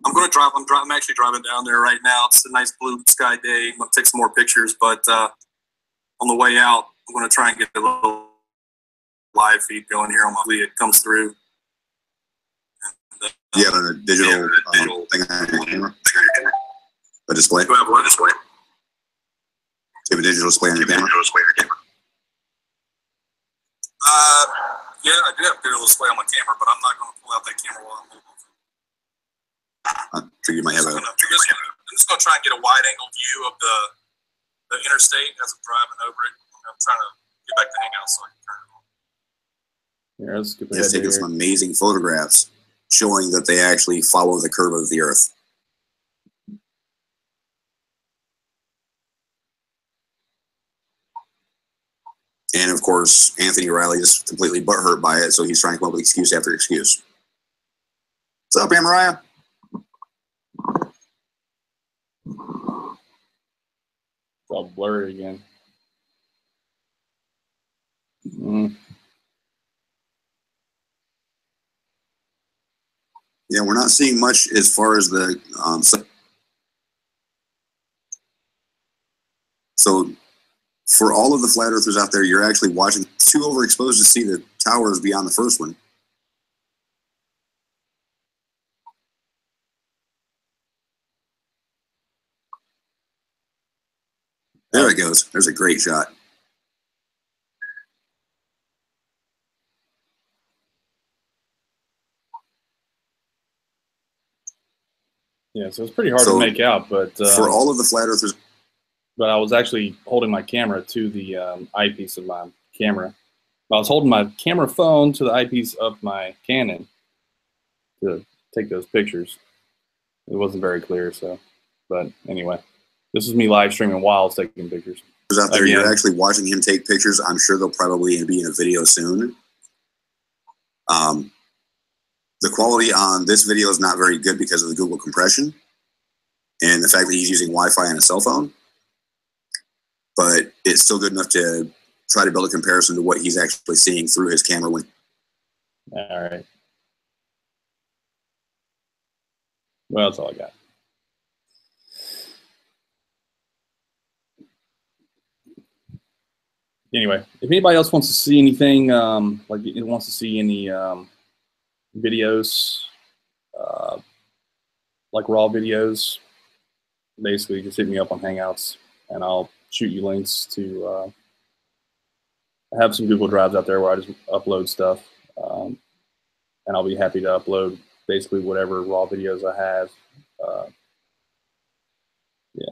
I'm actually driving down there right now. It's a nice blue sky day. I'm gonna take some more pictures, but on the way out, I'm gonna try and get a little live feed going here on my way it comes through. You have a digital thing on your camera? A display? Do I have one display? You have a digital display on your camera? Yeah, I do have a digital display on my camera, but I'm not going to pull out that camera while I'm moving. I figured you might have a. I'm just going to try and get a wide-angle view of the interstate as I'm driving over it. I'm trying to get back to hang out so I can turn it on. Yeah, let's skip ahead. Just taking some amazing photographs showing that they actually follow the curve of the Earth. And of course, Anthony Riley is completely butthurt by it, so he's trying to come up with excuse after excuse. What's up, Aunt Mariah? It's all blurry again. Yeah, we're not seeing much as far as the so for all of the flat earthers out there, you're actually watching too overexposed to see the towers beyond the first one. There it goes. There's a great shot. Yeah, so it's pretty hard to make out, but for all of the flat earthers. But I was actually holding my camera to the eyepiece of my camera. I was holding my camera phone to the eyepiece of my Canon to take those pictures. It wasn't very clear, so. But anyway, this is me live streaming while I was taking pictures. Out there, you're actually watching him take pictures. I'm sure they'll probably be in a video soon. The quality on this video is not very good because of the Google compression and the fact that he's using Wi-Fi on a cell phone. But it's still good enough to try to build a comparison to what he's actually seeing through his camera. All right. Well, that's all I got. Anyway, if anybody else wants to see anything, like it wants to see any videos, like raw videos, basically just hit me up on Hangouts, and I'll shoot you links to. I have some Google Drives out there where I just upload stuff, and I'll be happy to upload basically whatever raw videos I have. Yeah,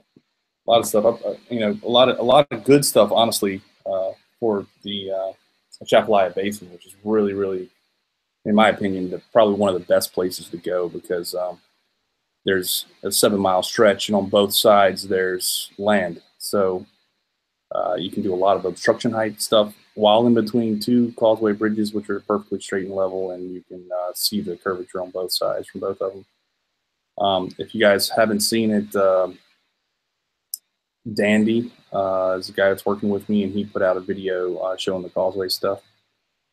a lot of stuff. You know, a lot of good stuff, honestly, for the Atchafalaya Basin, which is really, really, in my opinion, probably one of the best places to go, because there's a 7-mile stretch, and on both sides there's land. So you can do a lot of obstruction height stuff while in between 2 causeway bridges, which are perfectly straight and level, and you can see the curvature on both sides from both of them. If you guys haven't seen it, Dandy is the guy that's working with me, and he put out a video showing the causeway stuff.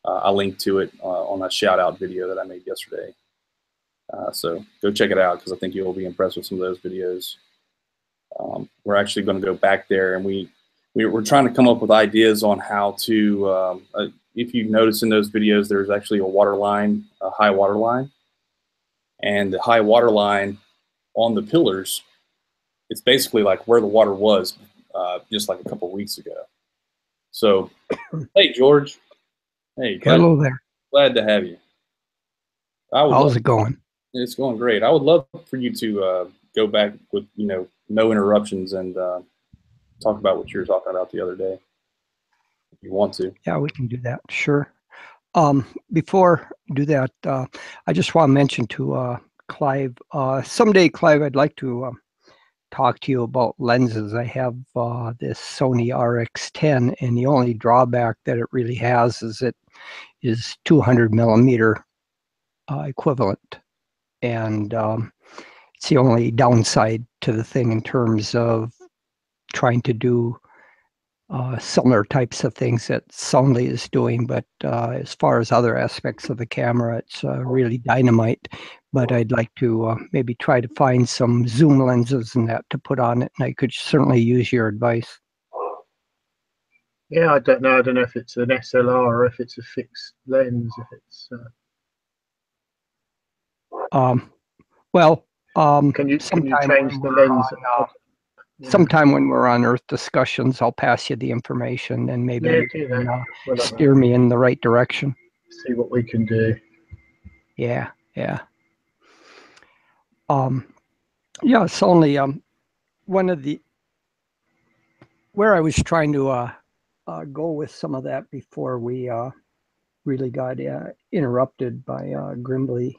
I linked to it on a shout out video that I made yesterday. So go check it out, because I think you'll be impressed with some of those videos. We're actually going to go back there, and we're trying to come up with ideas on how to, if you notice in those videos, there's actually a water line, a high water line, and the high water line on the pillars, it's basically like where the water was just like a couple weeks ago. So, hey, George. Hey, hello there. Glad to have you. How's it going? It's going great. I would love for you to go back with, no interruptions and talk about what you were talking about the other day, if you want to. Yeah, we can do that. Sure. Before I do that, I just want to mention to Clive, someday, Clive, I'd like to talk to you about lenses. I have this Sony RX10, and the only drawback that it really has is it is 200 millimeter equivalent, and it's the only downside to the thing in terms of trying to do similar types of things that Sony is doing. But as far as other aspects of the camera, it's really dynamite. But I'd like to maybe try to find some zoom lenses and that to put on it, and I could certainly use your advice. Yeah, I don't know. I don't know if it's an SLR or if it's a fixed lens. If it's can you change the lens? Sometime when we're on Earth discussions, I'll pass you the information, and maybe you can steer me in the right direction. See what we can do. Yeah, yeah. Yeah, it's only one of the where I was trying to go with some of that before we really got interrupted by Grimbley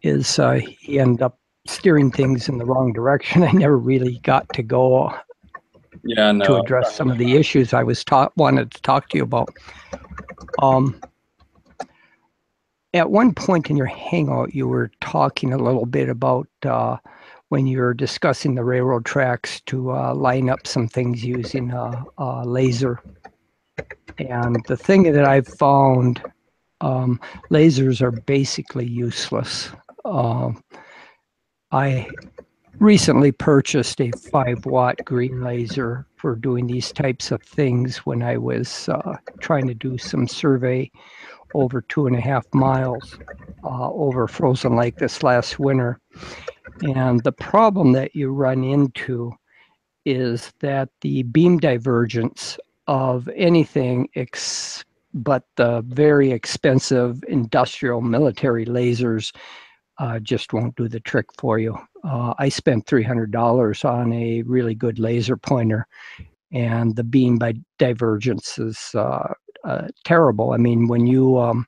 is he ended up steering things in the wrong direction. I never really got to go to address some of the issues I was wanted to talk to you about. At one point in your hangout, you were talking a little bit about when you were discussing the railroad tracks to line up some things using a laser. And the thing that I've found, lasers are basically useless. I recently purchased a 5-watt green laser for doing these types of things when I was trying to do some survey over 2.5 miles over Frozen Lake this last winter. And the problem that you run into is that the beam divergence of anything but the very expensive industrial military lasers just won't do the trick for you. I spent $300 on a really good laser pointer, and the beam by divergence is terrible. I mean, when you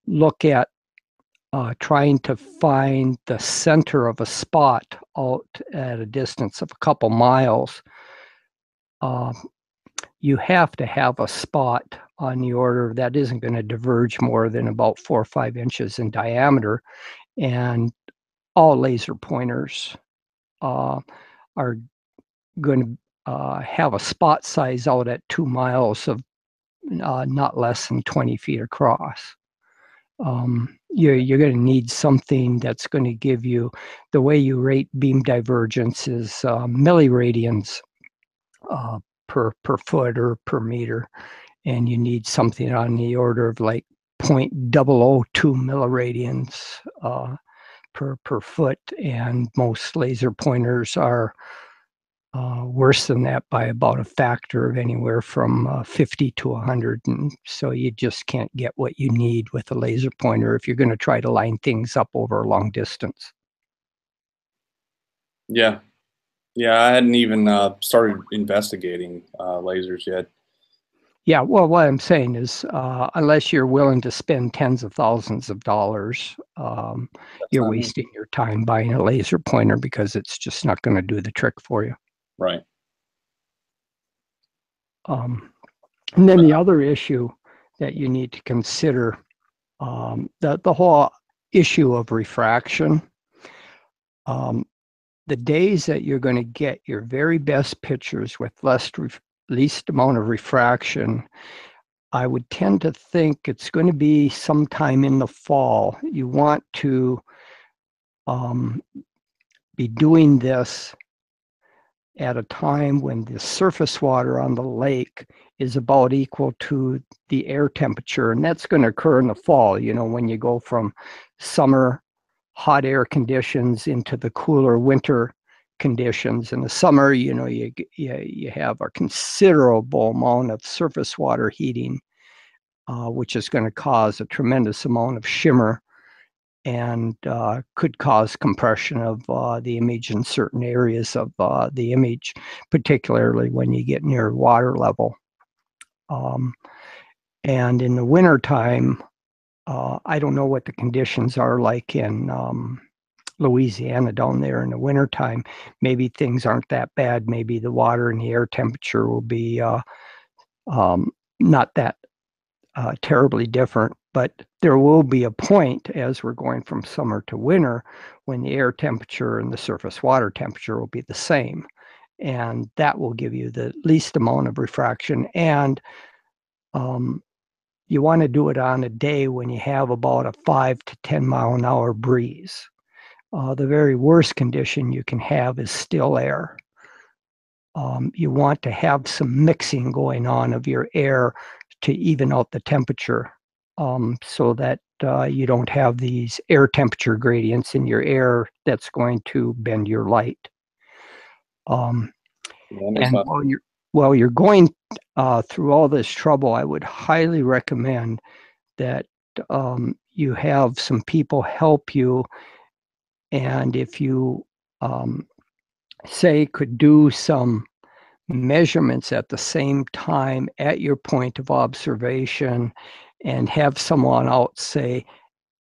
look at trying to find the center of a spot out at a distance of a couple miles, you have to have a spot on the order that isn't going to diverge more than about 4 or 5 inches in diameter. And all laser pointers are going to have a spot size out at 2 miles of not less than 20 feet across. You're going to need something that's going to give you, the way you rate beam divergence is milliradians per foot or per meter, and you need something on the order of like 0.002 milliradians per foot, and most laser pointers are worse than that by about a factor of anywhere from 50 to 100. And so you just can't get what you need with a laser pointer if you're going to try to line things up over a long distance. Yeah. Yeah, I hadn't even started investigating lasers yet. Yeah, well, what I'm saying is, unless you're willing to spend tens of thousands of dollars, you're wasting your time buying a laser pointer because it's just not going to do the trick for you. Right. And then the other issue that you need to consider, the whole issue of refraction. The days that you're going to get your very best pictures with least amount of refraction, I would tend to think it's going to be sometime in the fall. You want to be doing this at a time when the surface water on the lake is about equal to the air temperature, and that's going to occur in the fall, you know, when you go from summer hot air conditions into the cooler winter conditions. In the summer, you know, you have a considerable amount of surface water heating, which is going to cause a tremendous amount of shimmer and could cause compression of the image in certain areas of the image, particularly when you get near water level. And in the wintertime, I don't know what the conditions are like in Louisiana down there in the wintertime. Maybe things aren't that bad. Maybe the water and the air temperature will be not that terribly different, but there will be a point as we're going from summer to winter when the air temperature and the surface water temperature will be the same. And that will give you the least amount of refraction. And you want to do it on a day when you have about a 5 to 10 mile an hour breeze. The very worst condition you can have is still air. You want to have some mixing going on of your air to even out the temperature, so that you don't have these air temperature gradients in your air that's going to bend your light. And while you're going through all this trouble, I would highly recommend that you have some people help you. And if you say could do some measurements at the same time at your point of observation and have someone out, say,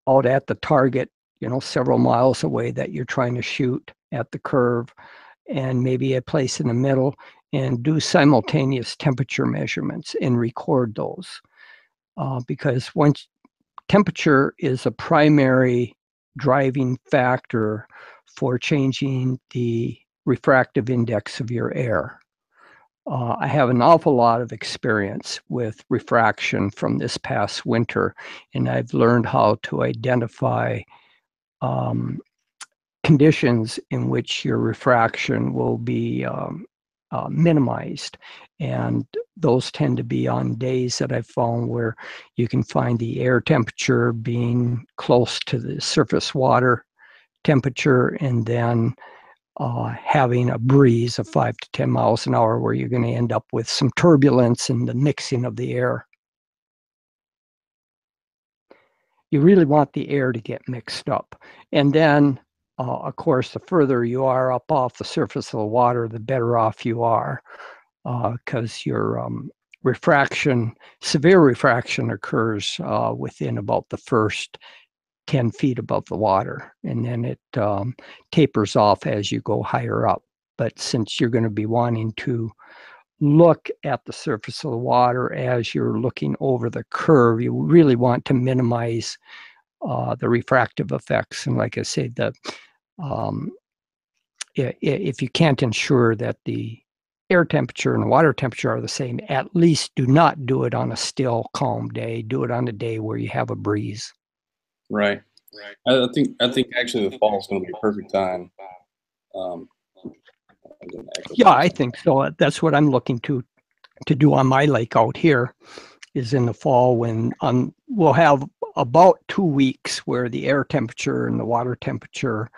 out at the target, you know, several miles away that you're trying to shoot at the curve, and maybe a place in the middle, and do simultaneous temperature measurements and record those. Because once temperature is a primary driving factor for changing the refractive index of your air. I have an awful lot of experience with refraction from this past winter, and I've learned how to identify conditions in which your refraction will be minimized. And those tend to be on days that I've found where you can find the air temperature being close to the surface water temperature, and then having a breeze of 5 to 10 miles an hour where you're going to end up with some turbulence and the mixing of the air. You really want the air to get mixed up. And then, of course, the further you are up off the surface of the water, the better off you are, because your refraction, severe refraction occurs within about the first 10 feet above the water, and then it tapers off as you go higher up. But since you're going to be wanting to look at the surface of the water as you're looking over the curve, you really want to minimize the refractive effects. And like I say, if you can't ensure that the air temperature and the water temperature are the same, at least do not do it on a still, calm day. Do it on a day where you have a breeze. Right. I think actually the fall is going to be a perfect time. Yeah, I think so. That's what I'm looking to do on my lake out here. is in the fall when we'll have about 2 weeks where the air temperature and the water temperature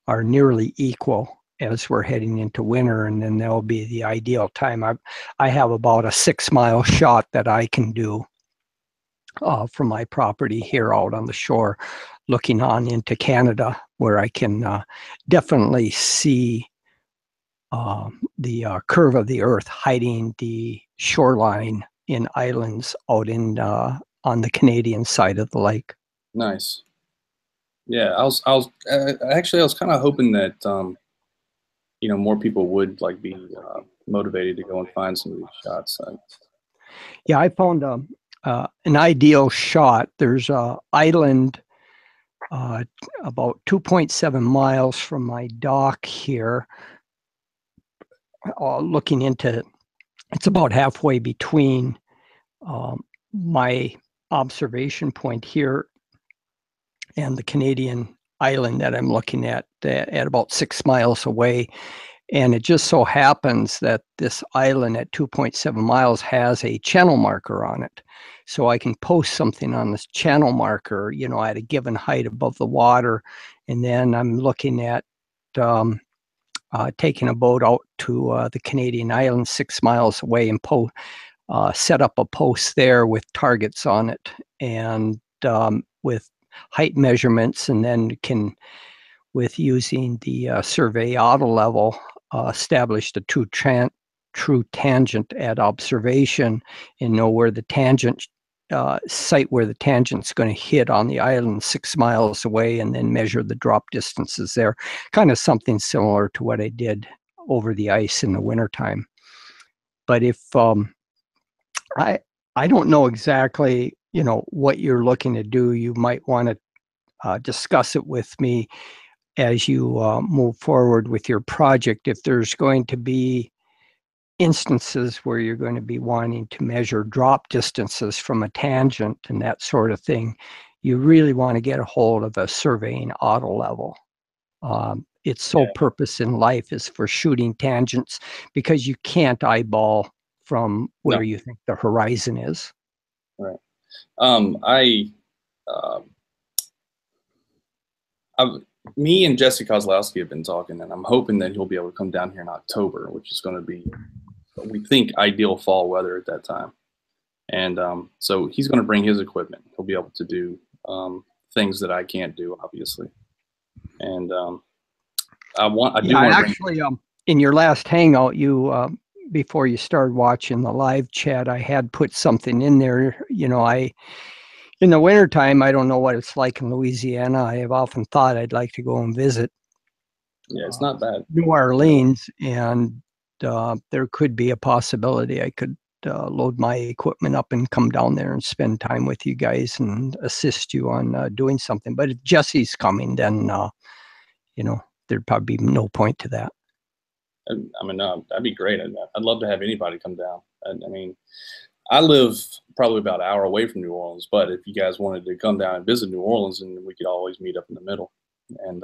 are nearly equal as we're heading into winter, and then that'll be the ideal time. I have about a 6-mile shot that I can do from my property here out on the shore, looking on into Canada, where I can definitely see the curve of the earth hiding the shoreline in islands out in on the Canadian side of the lake. Nice. Yeah, I was actually I was kind of hoping that more people would like be motivated to go and find some of these shots. Yeah, I found an ideal shot. There's a island about 2.7 miles from my dock here, looking into. It's about halfway between my observation point here and the Canadian island that I'm looking at about 6 miles away. And it just so happens that this island at 2.7 miles has a channel marker on it. So I can post something on this channel marker, at a given height above the water. And then I'm looking at taking a boat out to the Canadian island 6 miles away and set up a post there with targets on it and with height measurements, and then with using the survey auto level, establish the true tangent at observation and know where the tangent site where the tangent's going to hit on the island 6 miles away, and then measure the drop distances there. Kind of something similar to what I did over the ice in the wintertime. But if I don't know exactly what you're looking to do, you might want to discuss it with me as you move forward with your project. If there's going to be instances where you're going to be wanting to measure drop distances from a tangent and that sort of thing, you really want to get a hold of a surveying auto level. Its sole purpose in life is for shooting tangents, because you can't eyeball from where you think the horizon is. Right. Me and Jesse Kozlowski have been talking, and I'm hoping that he'll be able to come down here in October, which is going to be, we think, ideal fall weather at that time. And so he's going to bring his equipment. He'll be able to do things that I can't do, obviously. And in your last hangout, you before you started watching the live chat, I had put something in there. In the wintertime, I don't know what it's like in Louisiana. I have often thought I'd like to go and visit. Yeah, it's not bad. New Orleans, and there could be a possibility I could load my equipment up and come down there and spend time with you guys and assist you on doing something. But if Jesse's coming, then there'd probably be no point to that. I mean, that'd be great. I'd love to have anybody come down. I mean, I live probably about an hour away from New Orleans, but if you guys wanted to come down and visit New Orleans, and we could always meet up in the middle, and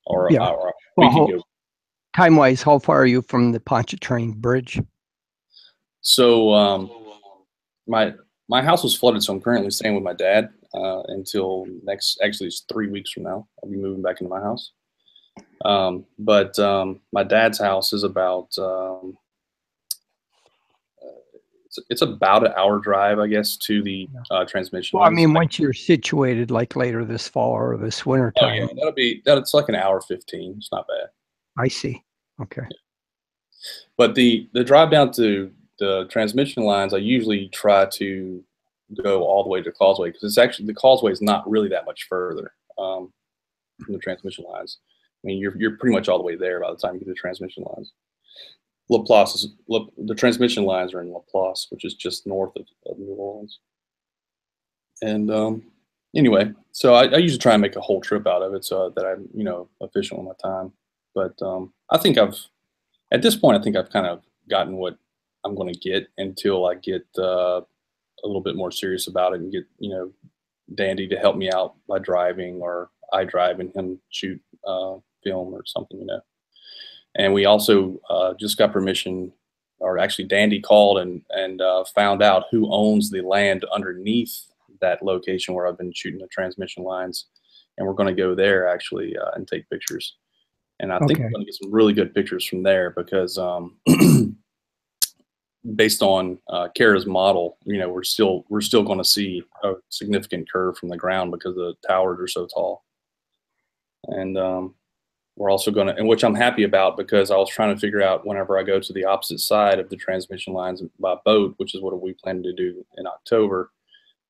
we could go. Time-wise, how far are you from the Pontchartrain Bridge? So my house was flooded, so I'm currently staying with my dad until actually it's 3 weeks from now. I'll be moving back into my house. But my dad's house is about it's about an hour drive, I guess, to the transmission lines. I mean, once you're situated, like later this fall or this winter time. Oh, yeah, that's like an hour 15. It's not bad. I see. Okay. Yeah. But the drive down to the transmission lines, I usually try to go all the way to Causeway, because it's actually, the Causeway is not really that much further from the transmission lines. I mean, you're pretty much all the way there by the time you get to the transmission lines. The transmission lines are in Laplace, which is just north of New Orleans. And anyway, so I usually try and make a whole trip out of it so that I'm, efficient with my time. But I think at this point, I think I've kind of gotten what I'm going to get until I get a little bit more serious about it and get, Dandy to help me out by driving, or I drive and him shoot film or something, And we also just got permission or actually Dandy called and found out who owns the land underneath that location where I've been shooting the transmission lines, and we're going to go there actually and take pictures. And I think we're going to get some really good pictures from there because based on Kara's model, you know, we're still going to see a significant curve from the ground because the towers are so tall. And we're also going to, and which I'm happy about because I was trying to figure out whenever I go to the opposite side of the transmission lines by boat, which is what we plan to do in October.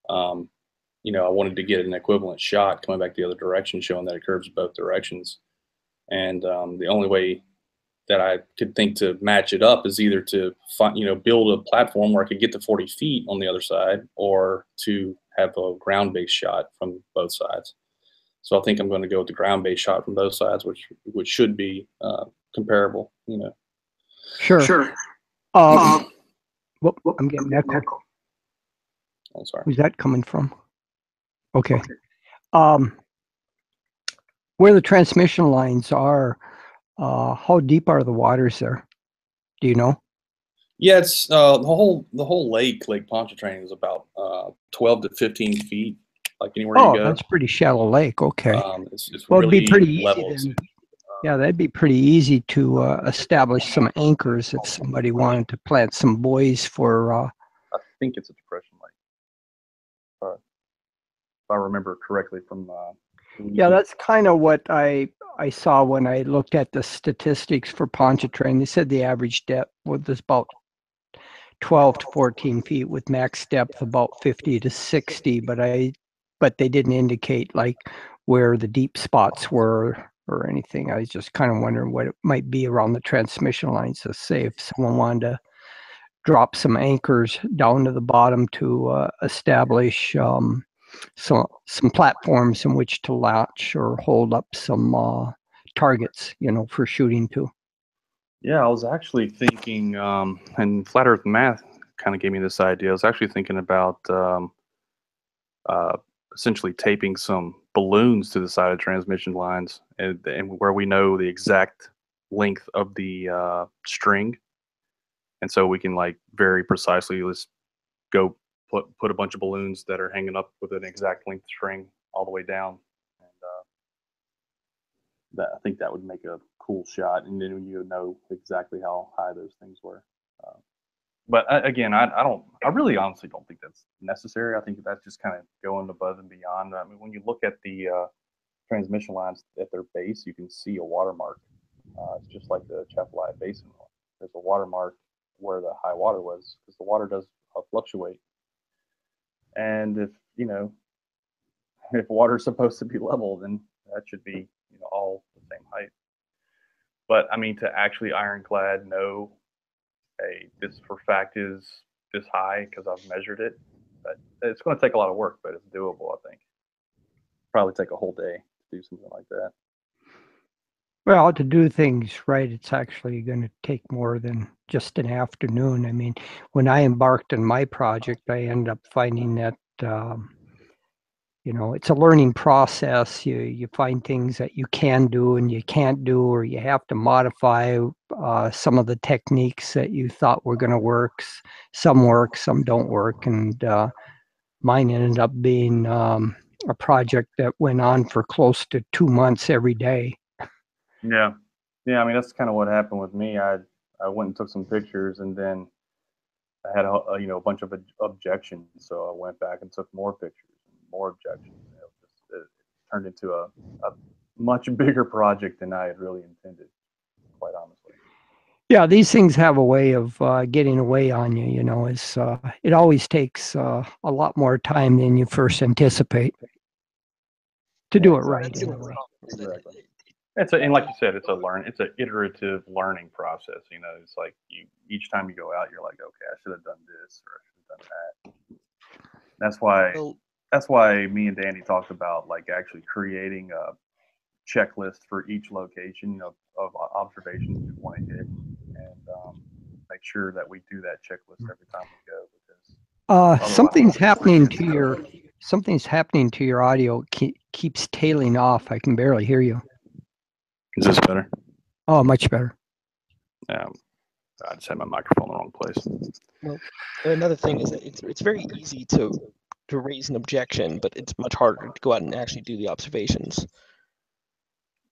You know, I wanted to get an equivalent shot coming back the other direction, showing that it curves both directions. And the only way that I could think to match it up is either to find, you know, build a platform where I could get to 40 feet on the other side, or to have a ground-based shot from both sides. So I think I'm going to go with the ground-based shot from both sides, which should be comparable, you know. Sure. I'm getting an echo. Oh, sorry. Who's that coming from? Okay. Where the transmission lines are, how deep are the waters there? Do you know? Yeah, it's the whole Lake Pontchartrain is about 12 to 15 feet, like anywhere you go. Oh, that's pretty shallow lake. Okay. It's well, really it'd be pretty level. easy then. Yeah, that'd be pretty easy to establish some anchors if somebody wanted to plant some buoys for. I think it's a depression lake, if I remember correctly from. Yeah, that's kind of what I saw when I looked at the statistics for Pontchartrain. They said the average depth was about 12 to 14 feet, with max depth about 50 to 60. But they didn't indicate like where the deep spots were or anything. I was just kind of wondering what it might be around the transmission lines to say if someone wanted to drop some anchors down to the bottom to establish some platforms in which to latch or hold up some targets, you know, for shooting to. Yeah, I was actually thinking, and Flat Earth Math kind of gave me this idea. I was actually thinking about essentially taping some balloons to the side of transmission lines, and where we know the exact length of the string, and so we can like very precisely let's go put a bunch of balloons that are hanging up with an exact length string all the way down, and I think that would make a cool shot, and then you know exactly how high those things were. But again, I really honestly don't think that's necessary. I think that's just kind of going above and beyond. I mean, when you look at the transmission lines at their base, you can see a watermark. It's just like the Chapelite Basin. There's a watermark where the high water was, because the water does fluctuate. And if, you know, if water is supposed to be level, then that should be, you know, all the same height. But I mean, to actually ironclad know, hey, this for fact is this high because I've measured it, but it's going to take a lot of work, but it's doable, I think. Probably take a whole day to do something like that. Well, to do things right, it's actually going to take more than just an afternoon. I mean, when I embarked on my project, I ended up finding that, you know, it's a learning process. You find things that you can do and you can't do, or you have to modify some of the techniques that you thought were going to work. Some work, some don't work. And mine ended up being a project that went on for close to 2 months every day. Yeah. I mean, that's kind of what happened with me. I went and took some pictures, and then I had a bunch of objections. So I went back and took more pictures and more objections. It turned into a much bigger project than I had really intended, quite honestly. Yeah, these things have a way of getting away on you. You know, it always takes a lot more time than you first anticipate to do it right. Anyway. Exactly. And like you said, it's an iterative learning process. You know, it's like each time you go out, you're like, okay, I should have done this or I should have done that. That's why me and Danny talked about like actually creating a checklist for each location, you know, of observations we want to hit, and make sure that we do that checklist every time we go. Because something's happening to your audio. Keeps tailing off. I can barely hear you. Is this better? Oh, much better. I just had my microphone in the wrong place. Well, another thing is that it's very easy to raise an objection, but it's much harder to go out and actually do the observations.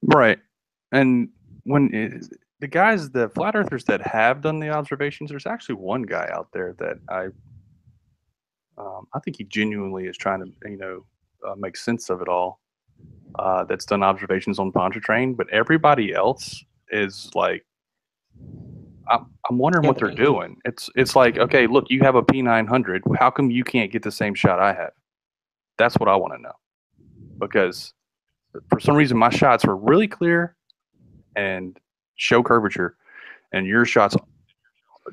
Right. And the guys, the flat earthers that have done the observations, there's actually one guy out there that I think he genuinely is trying to, make sense of it all. That's done observations on Pontchartrain, but everybody else is like, I'm wondering what they're doing. It's like, okay, look, you have a P900. How come you can't get the same shot I have? That's what I want to know. Because for some reason, my shots were really clear and show curvature, and your shots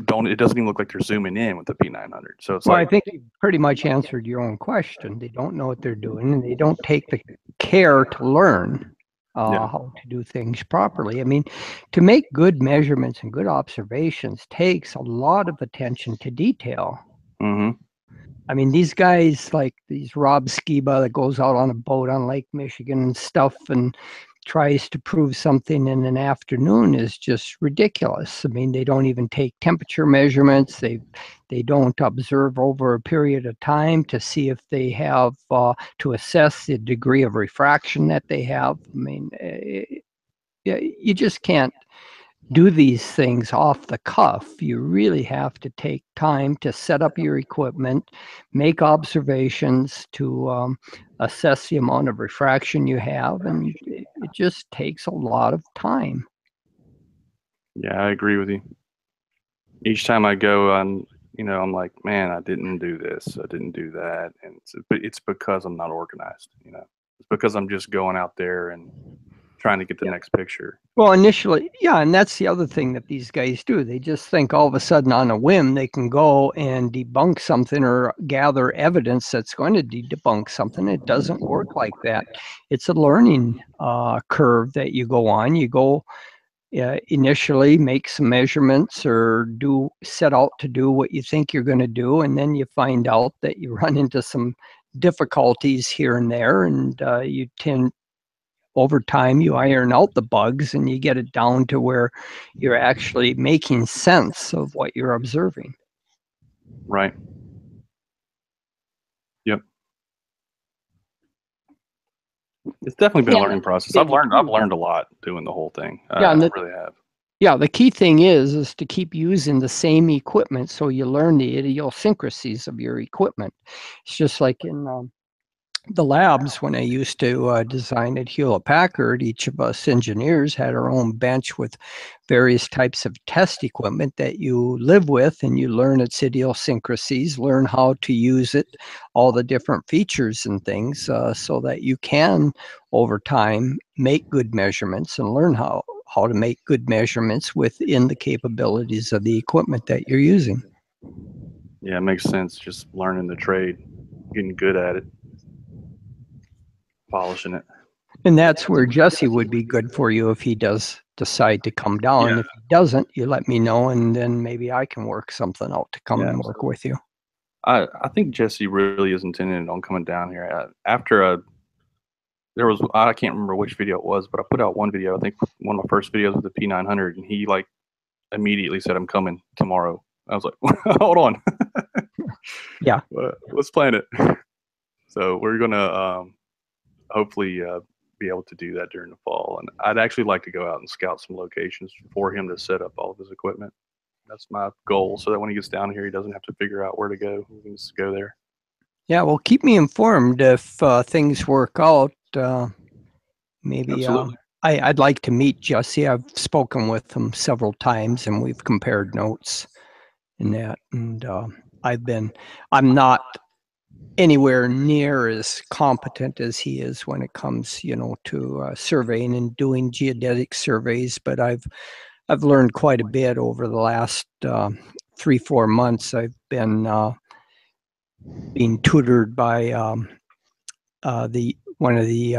don't. It doesn't even look like they're zooming in with the P900. So it's I think you pretty much answered your own question. They don't know what they're doing, and they don't take the care to learn how to do things properly. I mean, to make good measurements and good observations takes a lot of attention to detail. Mm-hmm. I mean, these guys, like these Rob Skiba that goes out on a boat on Lake Michigan and stuff and tries to prove something in an afternoon is just ridiculous. I mean, they don't even take temperature measurements. They don't observe over a period of time to see if they have to assess the degree of refraction that they have. I mean, you just can't do these things off the cuff. You really have to take time to set up your equipment, make observations to assess the amount of refraction you have, and it just takes a lot of time. Yeah, I agree with you. Each time I go on, I'm like, man, I didn't do this, I didn't do that, and it's because I'm not organized. It's because I'm just going out there and trying to get the next picture. Well, initially, and that's the other thing that these guys do. They just think all of a sudden on a whim they can go and debunk something or gather evidence that's going to debunk something. It doesn't work like that. It's a learning curve that you go on. You go initially make some measurements or set out to do what you think you're going to do, and then you find out that you run into some difficulties here and there, and you tend over time, you iron out the bugs and you get it down to where you're actually making sense of what you're observing. Right. Yep. It's definitely been a learning process. I've learned a lot doing the whole thing. I really have. Yeah, the key thing is to keep using the same equipment so you learn the idiosyncrasies of your equipment. It's just like in the labs, when I used to design at Hewlett-Packard, each of us engineers had our own bench with various types of test equipment that you live with, and you learn its idiosyncrasies, learn how to use it, all the different features and things, so that you can, over time, make good measurements and learn how to make good measurements within the capabilities of the equipment that you're using. Yeah, it makes sense. Just learning the trade, getting good at it. Polishing it. And that's where Jesse would be good for you if he does decide to come down. Yeah. If he doesn't, you let me know, and then maybe I can work something out to come and work with you. I think Jesse really is intending on coming down here. There was, I can't remember which video it was, but I put out one video, I think one of my first videos with the P900, and he immediately said, I'm coming tomorrow. I was like, hold on. Yeah. Let's plan it. So we're going to hopefully be able to do that during the fall. And I'd actually like to go out and scout some locations for him to set up all of his equipment. That's my goal, so that when he gets down here, he doesn't have to figure out where to go. He can just go there. Yeah, well, keep me informed if things work out. Maybe I'd like to meet Jesse. I've spoken with him several times, and we've compared notes in that. And I'm not anywhere near as competent as he is when it comes, to surveying and doing geodetic surveys. But I've learned quite a bit over the last 3-4 months. I've been being tutored by one of the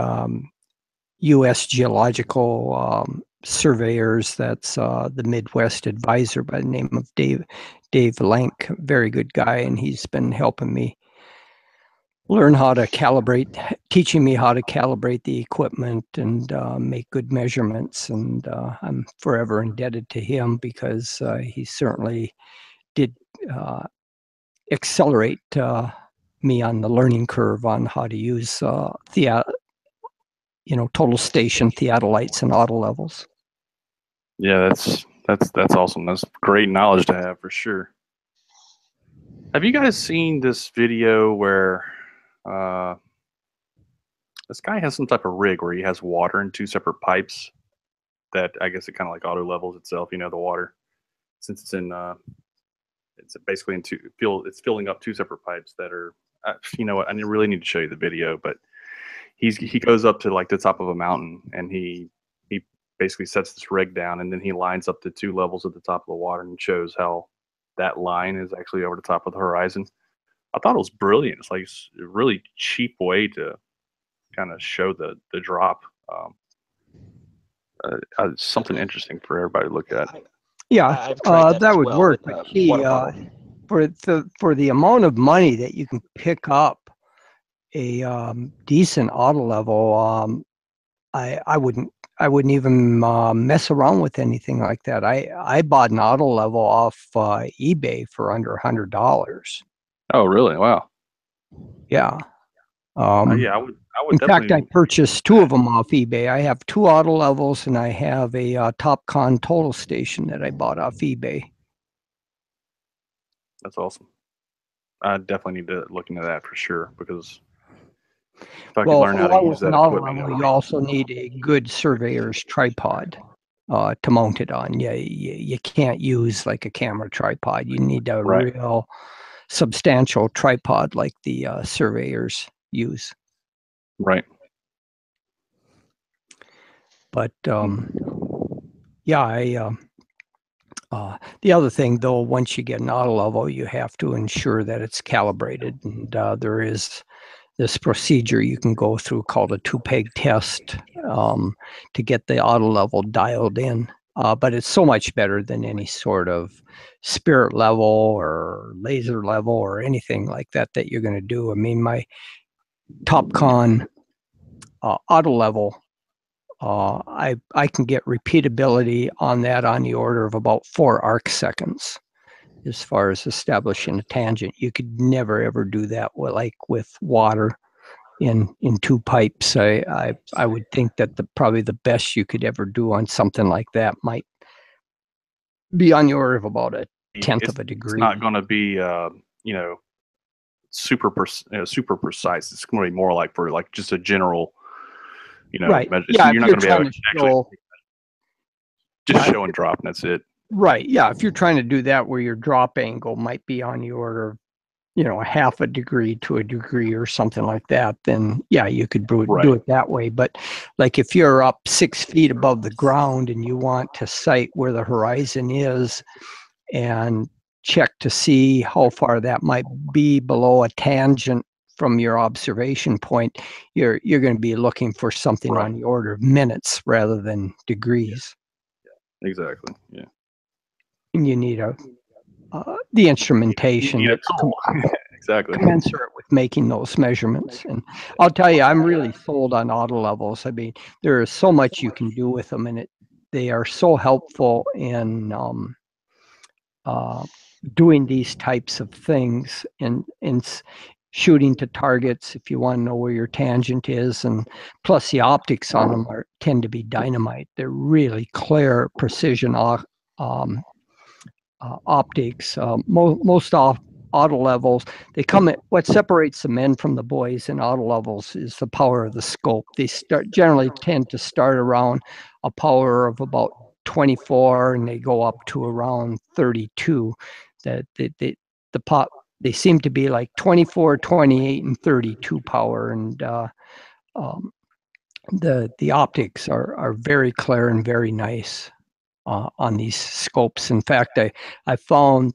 U.S. geological surveyors. That's the Midwest advisor by the name of Dave Lenk, very good guy, and he's been helping me learn how to calibrate, teaching me how to calibrate the equipment and make good measurements. And I'm forever indebted to him because he certainly did accelerate me on the learning curve on how to use total station theodolites and auto levels. Yeah, that's awesome. That's great knowledge to have for sure. Have you guys seen this video where this guy has some type of rig where he has water in two separate pipes that I guess it kind of like auto levels itself, the water, since it's in it's basically in it's filling up two separate pipes that are you know what, I really need to show you the video, but he goes up to like the top of a mountain and he basically sets this rig down and then he lines up the two levels at the top of the water and shows how that line is actually over the top of the horizon. I thought it was brilliant. It's like a really cheap way to kind of show the drop. Something interesting for everybody to look at. Yeah, that would work. But for the amount of money that you can pick up a decent auto level, I wouldn't even mess around with anything like that. I bought an auto level off eBay for under $100. Oh, really? Wow. Yeah. Yeah, I would. In fact, I purchased two of them off eBay. I have two auto levels, and I have a TopCon total station that I bought off eBay. That's awesome. I definitely need to look into that for sure, because if I could learn how to use that equipment, you also need a good surveyor's tripod to mount it on. You can't use like a camera tripod. You need a real substantial tripod like the surveyors use. Right. But yeah, the other thing though, once you get an auto level, you have to ensure that it's calibrated, and there is this procedure you can go through called a 2-peg test to get the auto level dialed in. But it's so much better than any sort of spirit level or laser level or anything like that you're going to do. I mean, my TopCon auto level, I can get repeatability on that on the order of about 4 arc seconds as far as establishing a tangent. You could never ever do that with water in 2 pipes. I would think that probably the best you could ever do on something like that might be on the order of about a tenth of a degree. It's not going to be super precise. It's going to be more like for like just a general right. measure. Yeah, so you're not going to be able to actually just show and drop, and that's it. Right. Yeah. If you're trying to do that where your drop angle might be on the order of, a half a degree to a degree or something like that, then yeah, you could do it that way. But like if you're up 6 feet above the ground and you want to sight where the horizon is and check to see how far that might be below a tangent from your observation point, you're going to be looking for something on the order of minutes rather than degrees. Exactly. Yeah. And you need the instrumentation that's exactly commensurate with making those measurements. And I'll tell you, I'm really sold on auto levels. I mean, there is so much you can do with them, and they are so helpful in doing these types of things and shooting to targets if you want to know where your tangent is. And plus the optics on them tend to be dynamite. They're really clear precision optics. Most auto levels, they come at what separates the men from the boys in auto levels is the power of the scope. They generally tend to start around a power of about 24 and they go up to around 32. They seem to be like 24, 28, and 32 power, and the optics are very clear and very nice on these scopes. In fact, I found,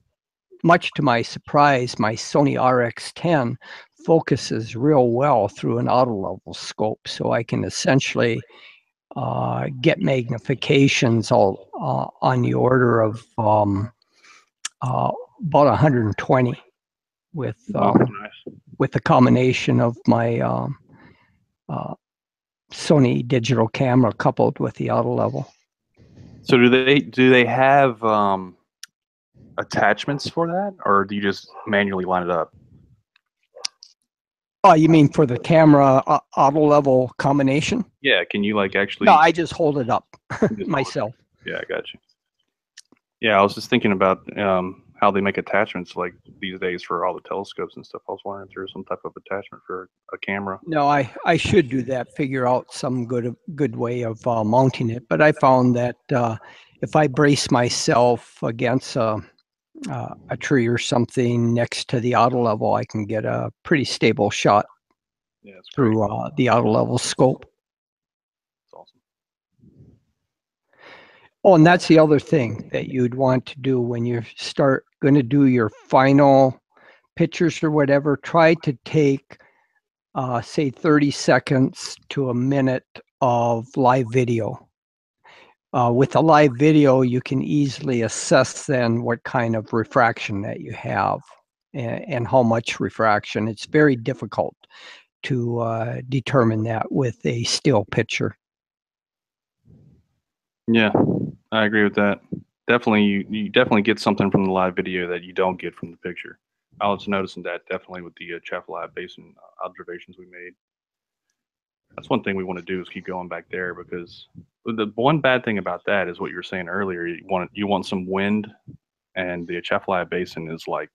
much to my surprise, my Sony RX10 focuses real well through an auto level scope, so I can essentially get magnifications all on the order of about 120 with nice. with the combination of my Sony digital camera coupled with the auto level. So do they have attachments for that, or do you just manually line it up? Oh, you mean for the camera auto level combination? Yeah, can you like actually? No, I just hold it up myself. Yeah, I got you. Yeah, I was just thinking about how they make attachments like these days for all the telescopes and stuff. I was wondering if there's some type of attachment for a camera. No, I should do that. Figure out some good way of mounting it. But I found that if I brace myself against a tree or something next to the auto level, I can get a pretty stable shot through the auto level scope. That's awesome. Oh, and that's the other thing that you'd want to do when you start going to do your final pictures or whatever. Try to take, say, 30 seconds to a minute of live video. With a live video, you can easily assess then what kind of refraction that you have and how much refraction. It's very difficult to determine that with a still picture. Yeah, I agree with that. Definitely, you definitely get something from the live video that you don't get from the picture. I was noticing that definitely with the Chaffalaya Basin observations we made. That's one thing we want to do is keep going back there, because the one bad thing about that is what you were saying earlier. You want some wind, and the Chaffalaya Basin is like,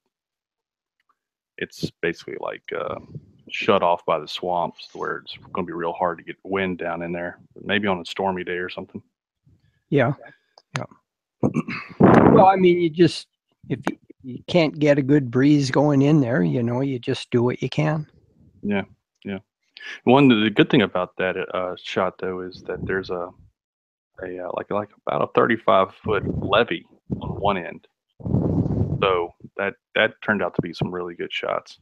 it's basically like shut off by the swamps, where it's going to be real hard to get wind down in there. Maybe on a stormy day or something. Yeah. Well, I mean, if you can't get a good breeze going in there, you just do what you can. Yeah. The good thing about that shot though is that there's like about a 35-foot levee on one end, so that turned out to be some really good shots.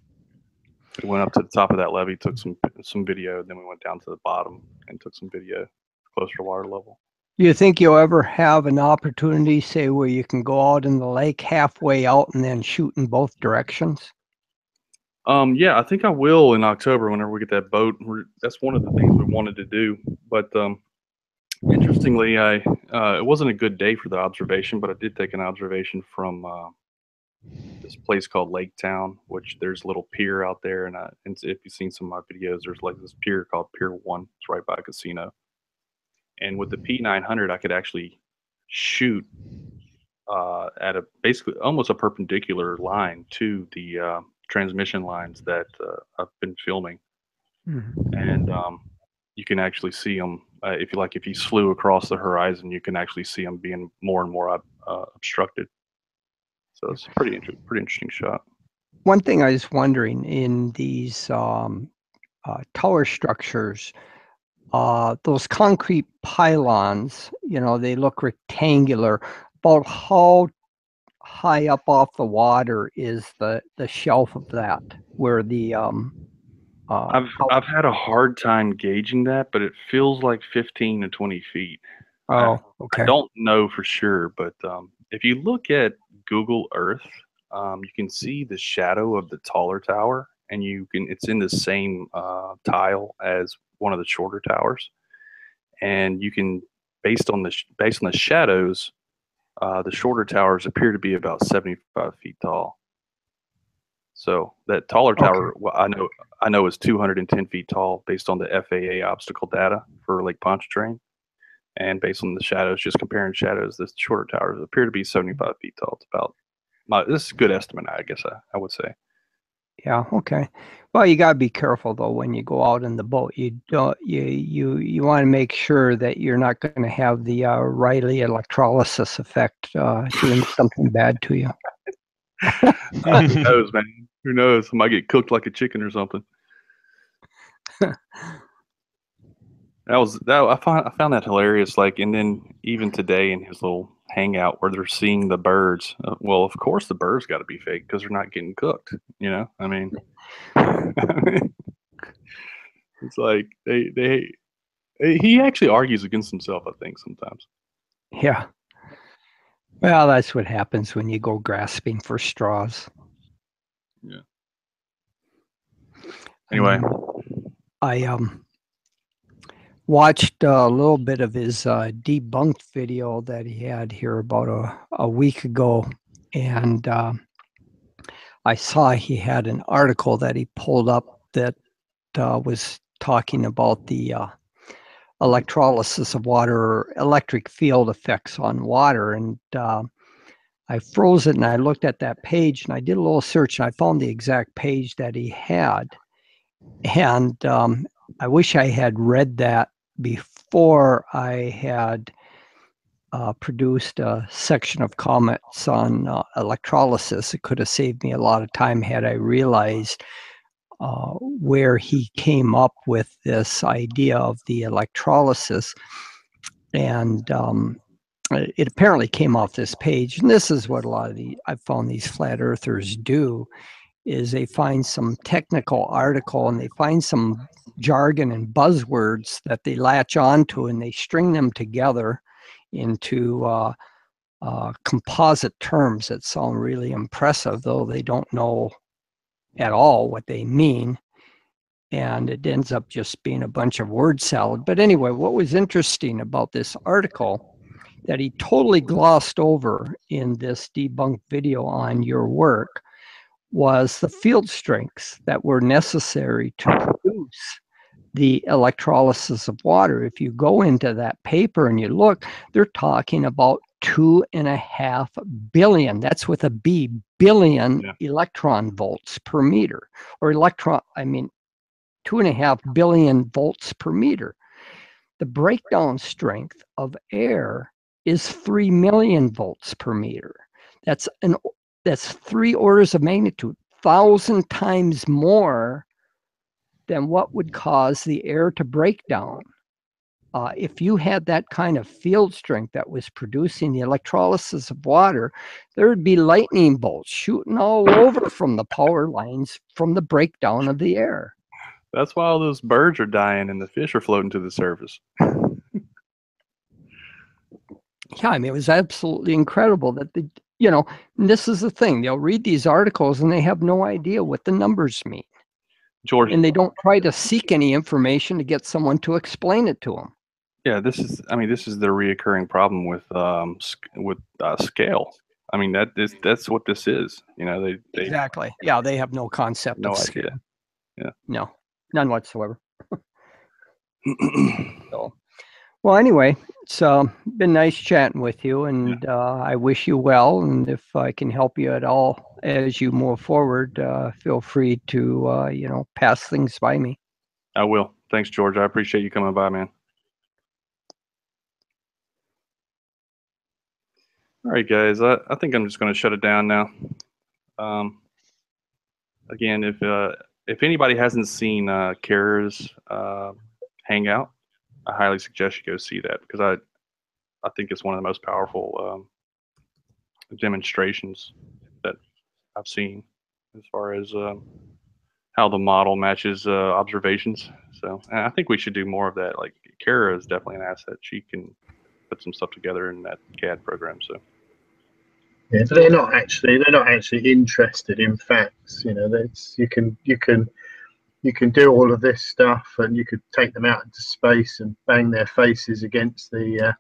We went up to the top of that levee, took some video, then we went down to the bottom and took some video closer to water level. Do you think you'll ever have an opportunity, say, where you can go out in the lake halfway out and then shoot in both directions? Yeah, I think I will in October whenever we get that boat. That's one of the things we wanted to do. But interestingly, it wasn't a good day for the observation, but I did take an observation from this place called Lake Town, which there's a little pier out there. And if you've seen some of my videos, there's like this pier called Pier 1. It's right by a casino. And with the P900, I could actually shoot at a basically almost a perpendicular line to the transmission lines that I've been filming. Mm-hmm. And you can actually see them. If you flew across the horizon, you can actually see them being more and more obstructed. So it's a pretty interesting shot. One thing I was wondering, in these tower structures, those concrete pylons, they look rectangular. About how high up off the water is the shelf of that, where the I've had a hard time gauging that, but it feels like 15 to 20 feet. Okay. I don't know for sure, but if you look at Google Earth, you can see the shadow of the taller tower, and it's in the same tile as one of the shorter towers, and you can based on the shadows, the shorter towers appear to be about 75 feet tall. So that taller tower, well, I know is 210 feet tall based on the FAA obstacle data for Lake Pontchartrain, and based on the shadows, just comparing shadows, the shorter towers appear to be 75 feet tall. It's about this is a good estimate, I guess I would say. Yeah. Okay. Well, you gotta be careful though when you go out in the boat. You want to make sure that you're not going to have the Riley electrolysis effect doing something bad to you. Who knows, man? Who knows? I might get cooked like a chicken or something. I found that hilarious. Like, and then even today in his little hangout where they're seeing the birds. Well, of course the birds got to be fake because they're not getting cooked. I mean, it's like he actually argues against himself, I think, sometimes. Yeah. Well, that's what happens when you go grasping for straws. Yeah. Anyway, I watched a little bit of his debunked video that he had here about a week ago, and I saw he had an article that he pulled up that was talking about the electrolysis of water, or electric field effects on water. And I froze it and I looked at that page and I did a little search and I found the exact page that he had. And I wish I had read that before I had produced a section of comments on electrolysis. It could have saved me a lot of time had I realized where he came up with this idea of the electrolysis. And it apparently came off this page. And this is what a lot of I've found these flat earthers do, is they find some technical article and they find some jargon and buzzwords that they latch onto and they string them together into composite terms that sound really impressive, though they don't know at all what they mean. And it ends up just being a bunch of word salad. But anyway, what was interesting about this article that he totally glossed over in this debunked video on your work was the field strengths that were necessary to produce the electrolysis of water. If you go into that paper and you look, they're talking about 2.5 billion, that's with a B, billion electron volts per meter, or 2.5 billion volts per meter. The breakdown strength of air is 3 million volts per meter. That's 3 orders of magnitude, 1,000 times more than what would cause the air to break down. If you had that kind of field strength that was producing the electrolysis of water, there would be lightning bolts shooting all over from the power lines from the breakdown of the air. That's why all those birds are dying and the fish are floating to the surface. Yeah, I mean, it was absolutely incredible that and this is the thing. They'll read these articles and they have no idea what the numbers mean. George, and they don't try to seek any information to get someone to explain it to them. Yeah, this is the reoccurring problem with scale. I mean, that's what this is. They exactly. Yeah, they have no concept of scale. Idea. Yeah. No, none whatsoever. So, well, anyway, it's been nice chatting with you, and I wish you well. And if I can help you at all as you move forward, feel free to pass things by me. I will. Thanks, George. I appreciate you coming by, man. All right, guys. I think I'm just going to shut it down now. Again, if anybody hasn't seen Kara's Hangout, I highly suggest you go see that, because I think it's one of the most powerful demonstrations that I've seen as far as how the model matches observations. So, and I think we should do more of that. Like, Kara is definitely an asset. She can put some stuff together in that CAD program. So yeah, so they're not actually interested in facts. You can do all of this stuff, and you could take them out into space and bang their faces against the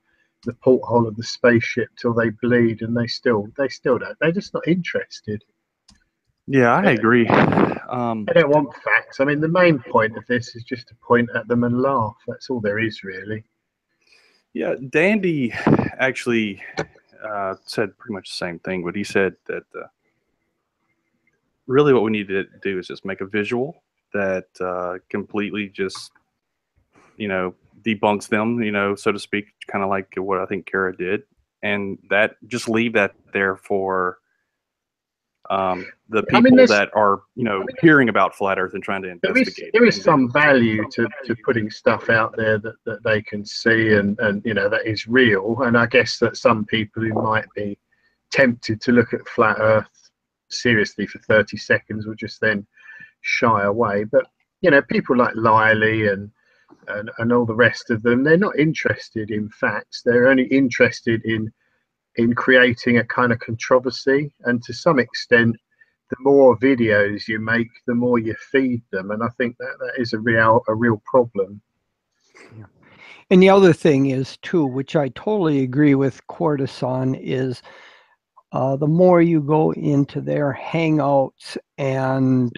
porthole of the spaceship till they bleed, and they still don't. They're just not interested. Yeah, I agree. They don't want facts. I mean, the main point of this is just to point at them and laugh. That's all there is, really. Yeah, Dandy actually said pretty much the same thing, but he said that really what we need to do is just make a visual that completely just, debunks them, so to speak, kind of like what I think Kara did, and that just leave that there for the people that are, hearing about flat Earth and trying to investigate. There is some value to putting stuff out there that they can see and that is real. And I guess that some people who might be tempted to look at flat Earth seriously for 30 seconds will just then shy away. But people like Liley and all the rest of them, they're not interested in facts. They're only interested in creating a kind of controversy, and to some extent the more videos you make, the more you feed them, and I think that is a real problem. Yeah. And the other thing is too, which I totally agree with Cortison, is the more you go into their hangouts and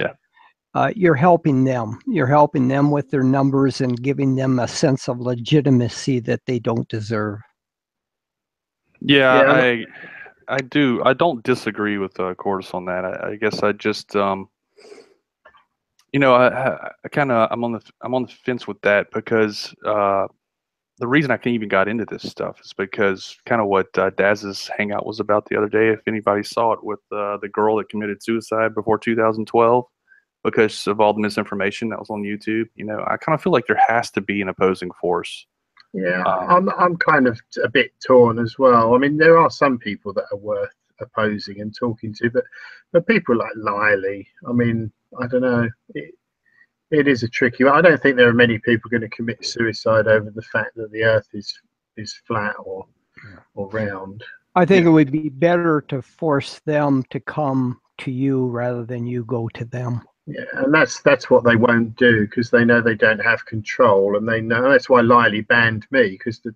you're helping them. You're helping them with their numbers and giving them a sense of legitimacy that they don't deserve. Yeah, I do. I don't disagree with Cortis on that. I guess I just, you know, I kind of I'm on the fence with that because the reason I even got into this stuff is because kind of what Daz's hangout was about the other day. If anybody saw it with the girl that committed suicide before 2012 because of all the misinformation that was on YouTube, you know, I kind of feel like there has to be an opposing force. Yeah, I'm kind of a bit torn as well. I mean, there are some people that are worth opposing and talking to, but people like Liley, I mean, I don't know. It is a tricky one. I don't think there are many people going to commit suicide over the fact that the Earth is flat or round. I think it would be better to force them to come to you rather than you go to them. Yeah, and that's what they won't do because they know they don't have control, and they know that's why Liley banned me, because the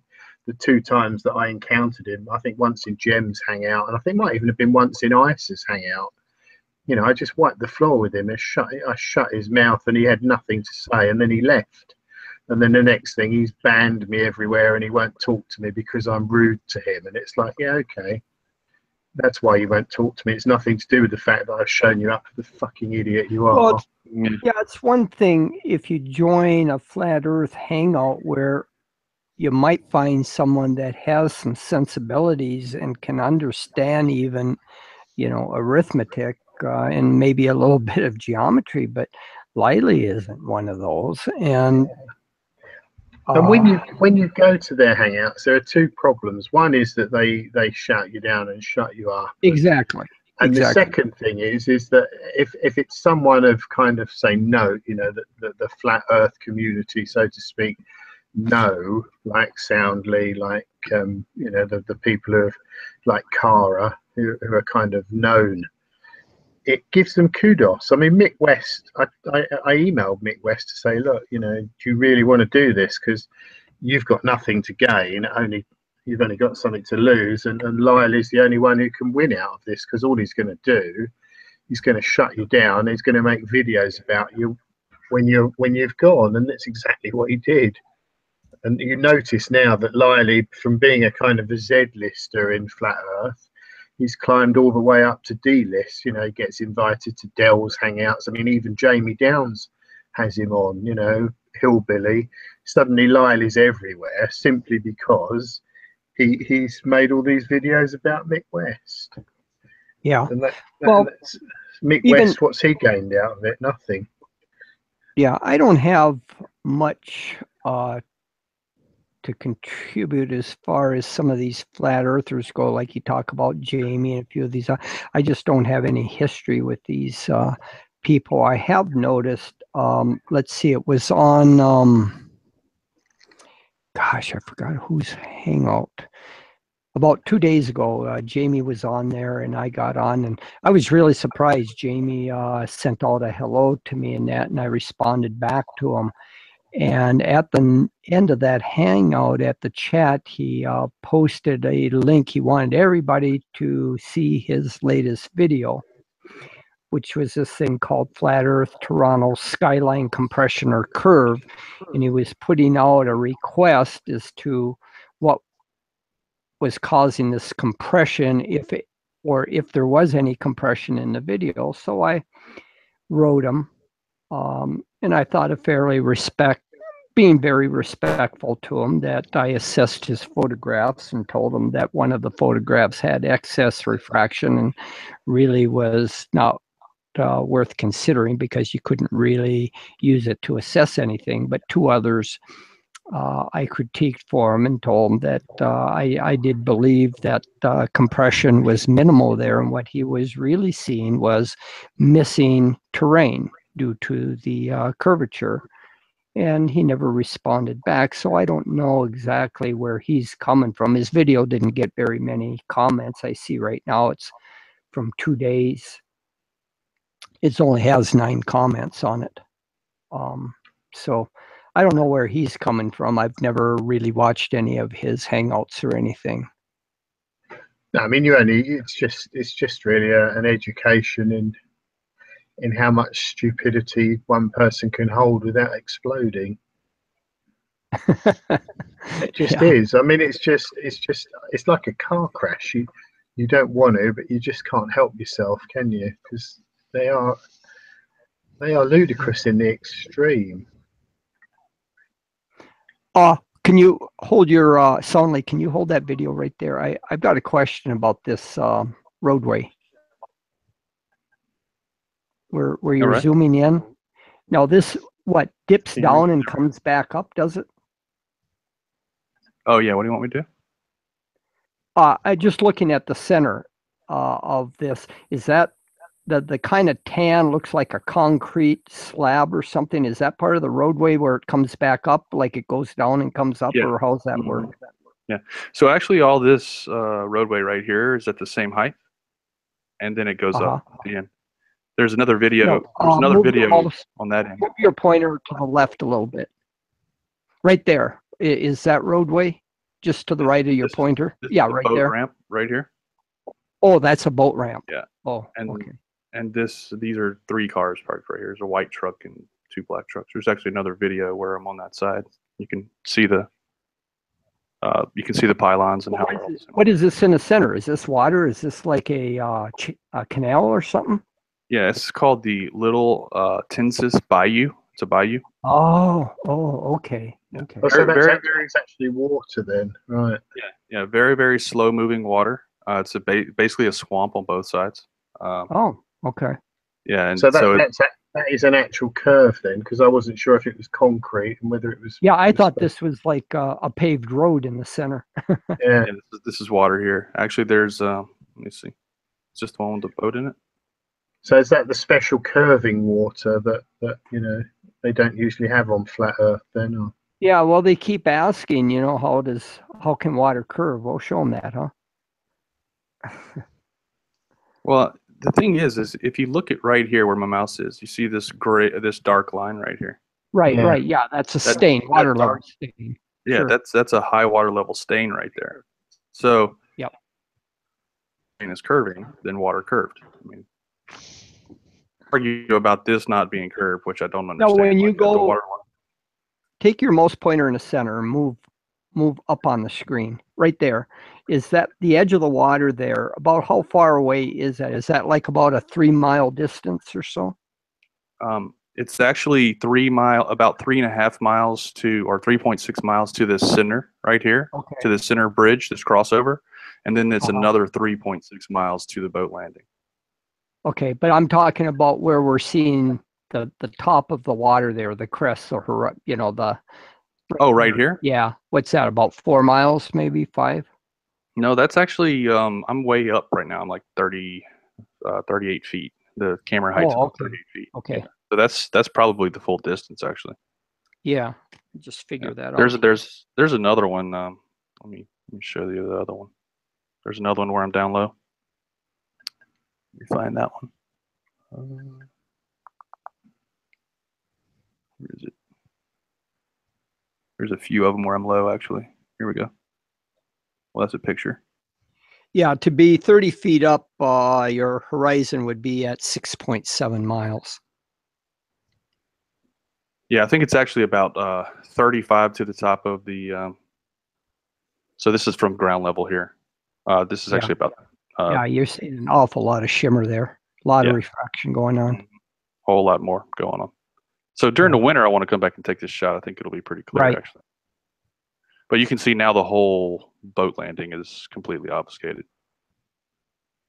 2 times that I encountered him, I think once in Jem's hangout, and I think might even have been once in Ice's hangout. You know, I just wiped the floor with him. I shut his mouth, and he had nothing to say, and then he left. And then the next thing, he's banned me everywhere, and he won't talk to me because I'm rude to him. And it's like, yeah, okay. That's why you won't talk to me. It's nothing to do with the fact that I've shown you up for the fucking idiot you are. Well, yeah, it's one thing if you join a flat Earth hangout where you might find someone that has some sensibilities and can understand even, you know, arithmetic and maybe a little bit of geometry, but Liley isn't one of those. And when you go to their hangouts, there are 2 problems. One is that they shout you down and shut you up. Exactly. And the second thing is that if it's someone of kind of say no, you know, the flat Earth community, so to speak, no, like Soundly, like you know, the people who are like Cara, who are kind of known, it gives them kudos. I mean, Mick West, I emailed Mick West to say, look, you know, do you really want to do this? Because you've got nothing to gain, you've only got something to lose, and Liley's the only one who can win out of this, because all he's going to do, he's going to shut you down. He's going to make videos about you when you've gone, and that's exactly what he did. And you notice now that Liley, from being a kind of a Z-lister in Flat Earth, he's climbed all the way up to D-list. You know, he gets invited to Dell's hangouts. I mean, even Jamie Downs has him on, you know, Hillbilly. Suddenly Liley's everywhere simply because he's made all these videos about Mick West. Yeah. And well, Mick West, what's he gained out of it? Nothing. Yeah, I don't have much to contribute as far as some of these flat earthers go, like you talk about Jamie and a few of these. I just don't have any history with these people. I have noticed, let's see, it was on, gosh, I forgot whose hangout. About 2 days ago, Jamie was on there and I got on, and I was really surprised. Jamie sent out a hello to me and that, and I responded back to him. And at the end of that hangout at the chat, he posted a link. He wanted everybody to see his latest video, which was this thing called Flat Earth Toronto Skyline Compression or Curve. And he was putting out a request as to what was causing this compression, if there was any compression in the video. So I wrote him, and I thought being very respectful to him, that I assessed his photographs and told him that one of the photographs had excess refraction and really was not worth considering because you couldn't really use it to assess anything. But 2 others I critiqued for him and told him that I did believe that compression was minimal there, and what he was really seeing was missing terrain due to the curvature. And he never responded back, so I don't know exactly where he's coming from. His video didn't get very many comments. I see right now it's from 2 days It only has 9 comments on it. So I don't know where he's coming from. I've never really watched any of his hangouts or anything. No, I mean, it's just really an education in how much stupidity one person can hold without exploding. It just is. I mean, it's like a car crash. You don't want to, but you just can't help yourself, can you? Because they are ludicrous in the extreme. Can you hold your Soundly? Can you hold that video right there? I've got a question about this roadway. Where you're zooming in. Now this dips down and comes back up, does it? Oh yeah, what do you want me to do? I just looking at the center of this. Is that the kind of tan looks like a concrete slab or something? Is that part of the roadway where it comes back up, like it goes down and comes up, or how's that work? Yeah. So actually, all this roadway right here is at the same height, and then it goes up at the end. There's another video. There's another video on that end. Move your pointer to the left a little bit. Right there. Is that roadway just to the right of your pointer? Yeah, right boat there. Ramp right here. Oh, that's a boat ramp. Yeah. Oh, and okay. And these are 3 cars parked right here. There's a white truck and 2 black trucks. There's actually another video where I'm on that side. You can see the pylons and how. What is this in the center? Is this water? Is this like a canal or something? Yeah, it's called the Little Tinsis Bayou. It's a bayou. Oh, okay. Yeah. Okay. So there is actually water then, right? Yeah, very, very slow moving water. It's basically a swamp on both sides. Okay. Yeah, and so that is an actual curve then, because I wasn't sure if it was concrete and whether it was. Yeah, I thought this was like a paved road in the center. Yeah. This is water here. Actually, there's let me see. It's just the one with the boat in it. So is that the special curving water that they don't usually have on flat Earth then? Or? Yeah, well, they keep asking, how can water curve? We'll show them that, huh? Well, the thing is if you look at right here where my mouse is, you see this dark line right here. Right. Yeah, that's a stain, water level stain. Yeah, Sure. that's a high water level stain right there. So, yep. If it's curving, then water curved. I mean, argue about this not being curved, which I don't understand. No, when you go, take your mouse pointer in the center and move up on the screen. Right there. Is that the edge of the water there? About how far away is that? Is that like about a 3-mile distance or so? It's actually about 3.5 miles or 3.6 miles to this center right here, to the center bridge, this crossover, and then it's another 3.6 miles to the boat landing. Okay, but I'm talking about where we're seeing the top of the water there, the crest, or the. Right here? Yeah. What's that? About 4 miles, maybe 5? No, that's actually I'm way up right now. I'm like 38 feet. The camera height's about 38 feet. Okay. So that's probably the full distance actually. Yeah. Just figure that out. There's another one. Let me show you the other one. There's another one where I'm down low. Let me find that one. Where is it? There's a few of them where I'm low actually. Here we go. Well, that's a picture. Yeah, to be 30 feet up, your horizon would be at 6.7 miles. Yeah, I think it's actually about 35 to the top of the. So this is from ground level here. This is actually about. Yeah, you're seeing an awful lot of shimmer there. A lot of refraction going on. A whole lot more going on. So during the winter, I want to come back and take this shot. I think it'll be pretty clear, actually. But you can see now the whole boat landing is completely obfuscated.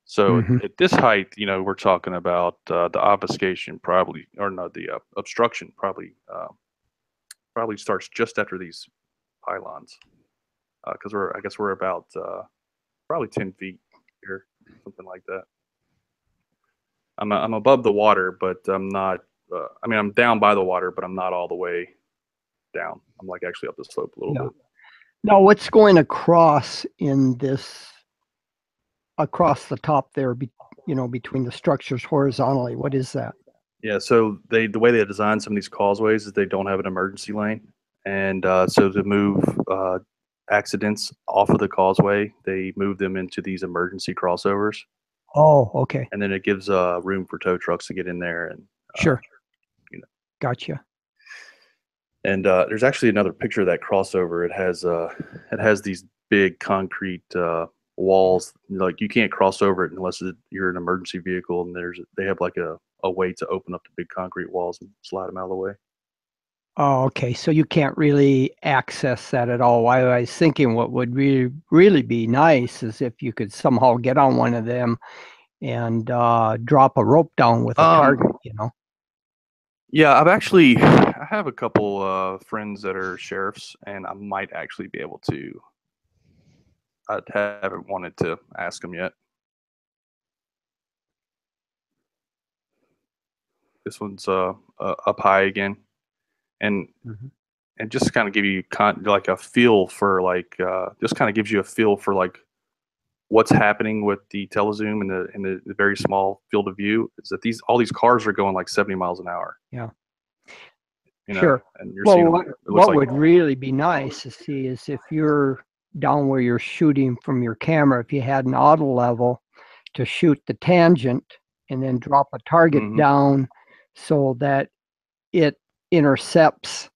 So at this height, we're talking about the obfuscation probably, or no, the obstruction probably starts just after these pylons, because I guess we're about probably 10 feet here, something like that. I'm above the water, but I'm not. I'm down by the water, but I'm not all the way down. I'm like actually up the slope a little bit. Now, what's going across in this? Across the top there, between the structures horizontally. What is that? Yeah, so the way they design some of these causeways is they don't have an emergency lane, and so to move accidents off of the causeway, they move them into these emergency crossovers. Oh, okay. And then it gives room for tow trucks to get in there and sure. Gotcha. And there's actually another picture of that crossover. It has these big concrete walls. Like you can't cross over it unless you're an emergency vehicle, and they have like a way to open up the big concrete walls and slide them out of the way. Oh, okay. So you can't really access that at all. I was thinking what would really be nice is if you could somehow get on one of them and drop a rope down with a target, Yeah, I have a couple friends that are sheriffs, and I might actually be able to. I haven't wanted to ask them yet. This one's up high again, and just kind of give you like a feel for just kind of gives you a feel for like what's happening with the telezoom in the very small field of view. Is that all these cars are going like 70 miles an hour. Yeah. Sure. And you're well, seeing what would really be nice to see is if you're down where you're shooting from your camera, if you had an auto level to shoot the tangent and then drop a target down so that it intercepts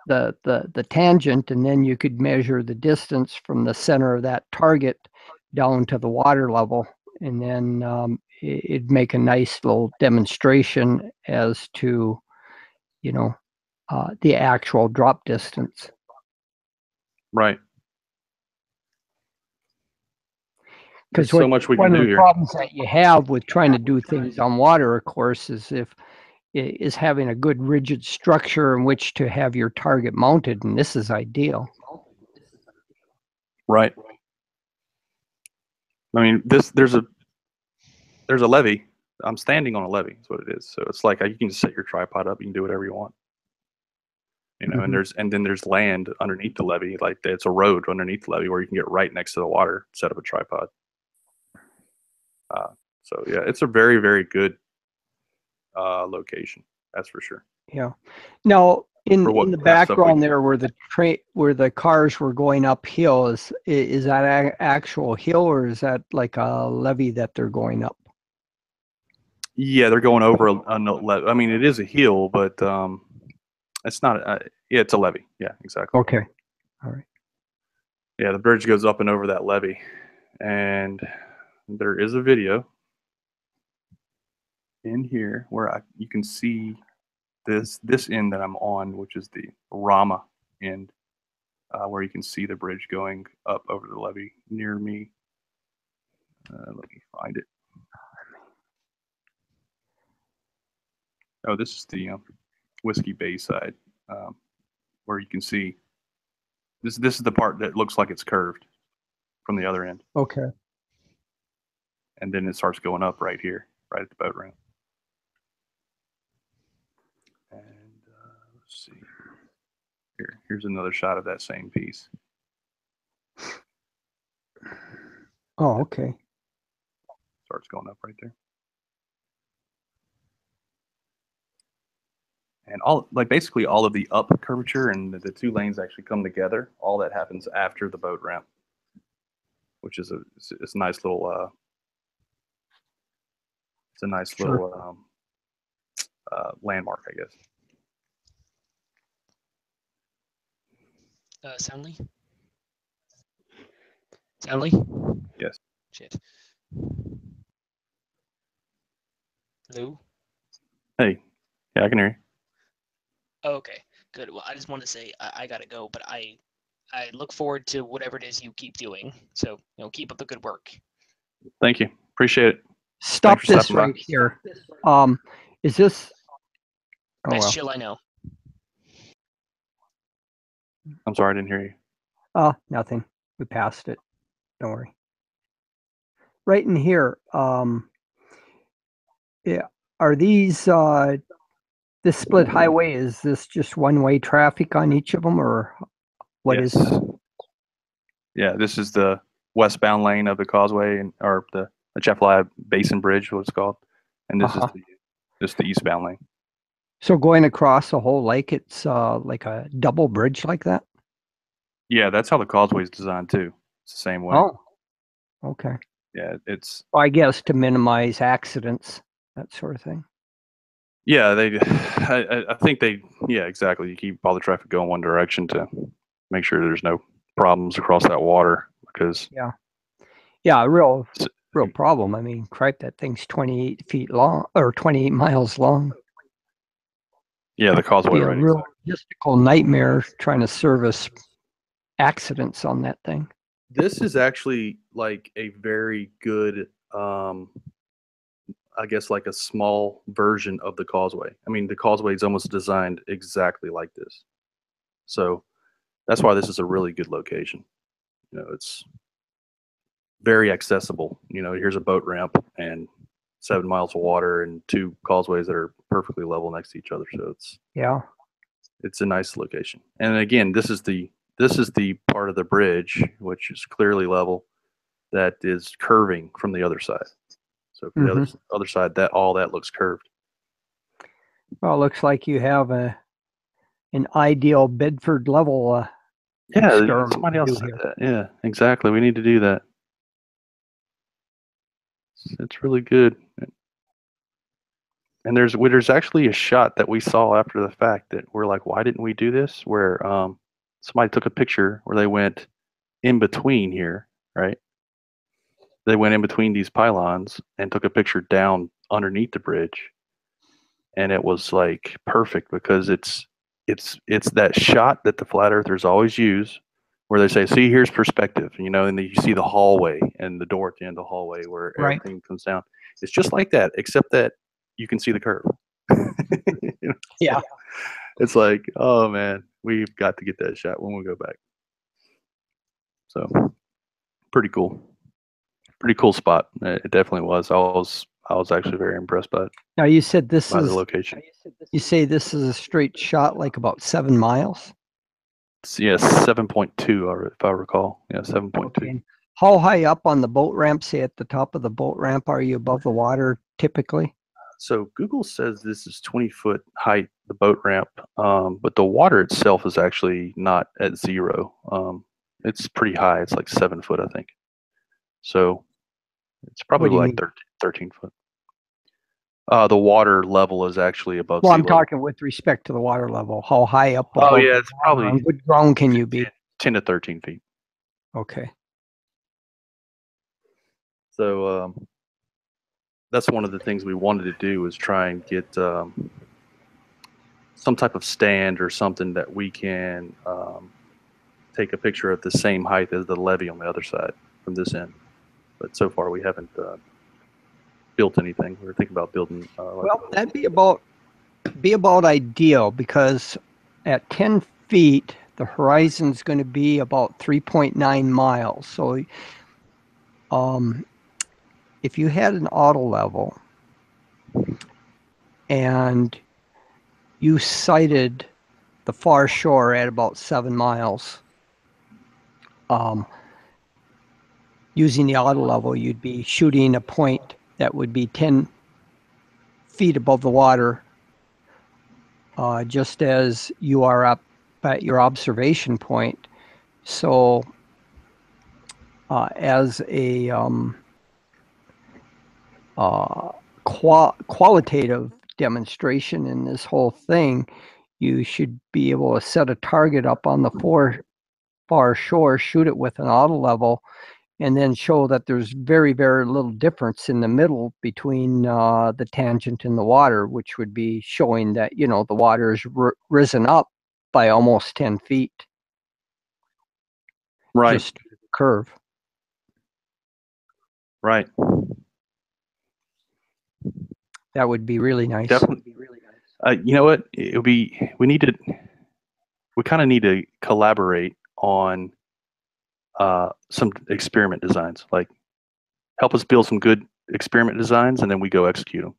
the tangent, and then you could measure the distance from the center of that target down to the water level, and then it'd make a nice little demonstration as to the actual drop distance. Right. Because so much we can do here. One of the problems that you have with trying to do things on water, of course, is having a good rigid structure in which to have your target mounted, and this is ideal. Right. I mean, there's a levee. I'm standing on a levee. Is what it is. So it's like you can just set your tripod up. You can do whatever you want. And then there's land underneath the levee. Like it's a road underneath the levee where you can get right next to the water, set up a tripod. So yeah, it's a very, very good location. That's for sure. Yeah. Now, in the background there, where the cars were going uphill, is that an actual hill, or is that like a levee that they're going up? Yeah, they're going over a levee. I mean, it is a hill, but it's not. Yeah, it's a levee. Yeah, exactly. Okay. All right. Yeah, the bridge goes up and over that levee, and there is a video in here where you can see this end that I'm on, which is the Rama end, where you can see the bridge going up over the levee near me. Let me find it. Oh, this is the Whiskey Bay side, where you can see this is the part that looks like it's curved from the other end. Okay. And then it starts going up right here, right at the boat ramp. And let's see. Here's another shot of that same piece. Oh, okay. Starts going up right there. And basically all of the up curvature and the two lanes actually come together. All that happens after the boat ramp, which is it's a nice little little landmark, I guess. Soundly? Soundly? Yes. Shit. Lou? Hey. Yeah, I can hear you. Oh, okay, good. Well, I just want to say I gotta go, but I look forward to whatever it is you keep doing. So, keep up the good work. Thank you. Appreciate it. Stop this right here. Is this? Oh, best chill I know. I'm sorry, I didn't hear you. Oh, nothing. We passed it. Don't worry. Right in here. Yeah. Are these this split highway? Is this just one-way traffic on each of them, or what is? Yeah, this is the westbound lane of the causeway, or the the Atchafalaya Basin Bridge, what it's called, and this is the eastbound lane. So going across the whole lake, it's like a double bridge like that? Yeah, that's how the causeway is designed too. It's the same way. Oh, okay. Yeah, it's. Well, I guess to minimize accidents, that sort of thing. Yeah, I think yeah, exactly. You keep all the traffic going one direction to make sure there's no problems across that water because. Yeah, a real problem. I mean, cripe, that thing's 28 feet long or 28 miles long. Yeah, the causeway. It'd be a real logistical nightmare trying to service accidents on that thing. This is actually like a very good, I guess, like a small version of the causeway. I mean, the causeway is almost designed exactly like this. So that's why this is a really good location. You know, it's very accessible. You know, here's a boat ramp and 7 miles of water and 2 causeways that are perfectly level next to each other. So it's a nice location. And again, this is the part of the bridge which is clearly level that is curving from the other side. So from the other side, all that looks curved. Well, it looks like you have an ideal Bedford level. Yeah, somebody else said that. Yeah, exactly. We need to do that. It's really good. And there's actually a shot that we saw after the fact that we're like, why didn't we do this? Where somebody took a picture where they went in between here, right? They went in between these pylons and took a picture down underneath the bridge, and it was like perfect because it's that shot that the flat earthers always use, where they say, "See, here's perspective," you know, and then you see the hallway and the door at the end of the hallway where everything comes down. It's just like that, except that you can see the curve. You know? Yeah, it's like, oh man, we've got to get that shot when we go back. So, pretty cool. Pretty cool spot. It definitely was. I was actually very impressed by it. Now you said this is the location. You say this is a straight shot, like about 7 miles. Yes, 7.2, if I recall. Yeah, 7.2. Okay. How high up on the boat ramp? Say at the top of the boat ramp, are you above the water typically? So Google says this is 20-foot height, the boat ramp, but the water itself is actually not at 0. It's pretty high. It's like 7 foot, I think. So it's probably like 13 foot. The water level is actually above sea level. I'm talking with respect to the water level. How high up? Oh yeah, it's probably on good ground can you be? 10 to 13 feet. Okay. So that's one of the things we wanted to do is try and get some type of stand or something that we can take a picture at the same height as the levee on the other side from this end. But so far we haven't built anything. We were thinking about building. Well, that'd be about ideal because at 10 feet the horizon's going to be about 3.9 miles. So, if you had an auto level and you sighted the far shore at about 7 miles, using the auto level, you'd be shooting a point that would be 10 feet above the water, just as you are up at your observation point. So as a qualitative demonstration in this whole thing, you should be able to set a target up on the far shore, shoot it with an auto level, and then show that there's very, very little difference in the middle between the tangent and the water, which would be showing that, you know, the water is risen up by almost 10 feet. Right. Just curve. Right. That would be really nice. Definitely be really nice. You know what? We kind of need to collaborate on some experiment designs, like help us build some good experiment designs and then we go execute them.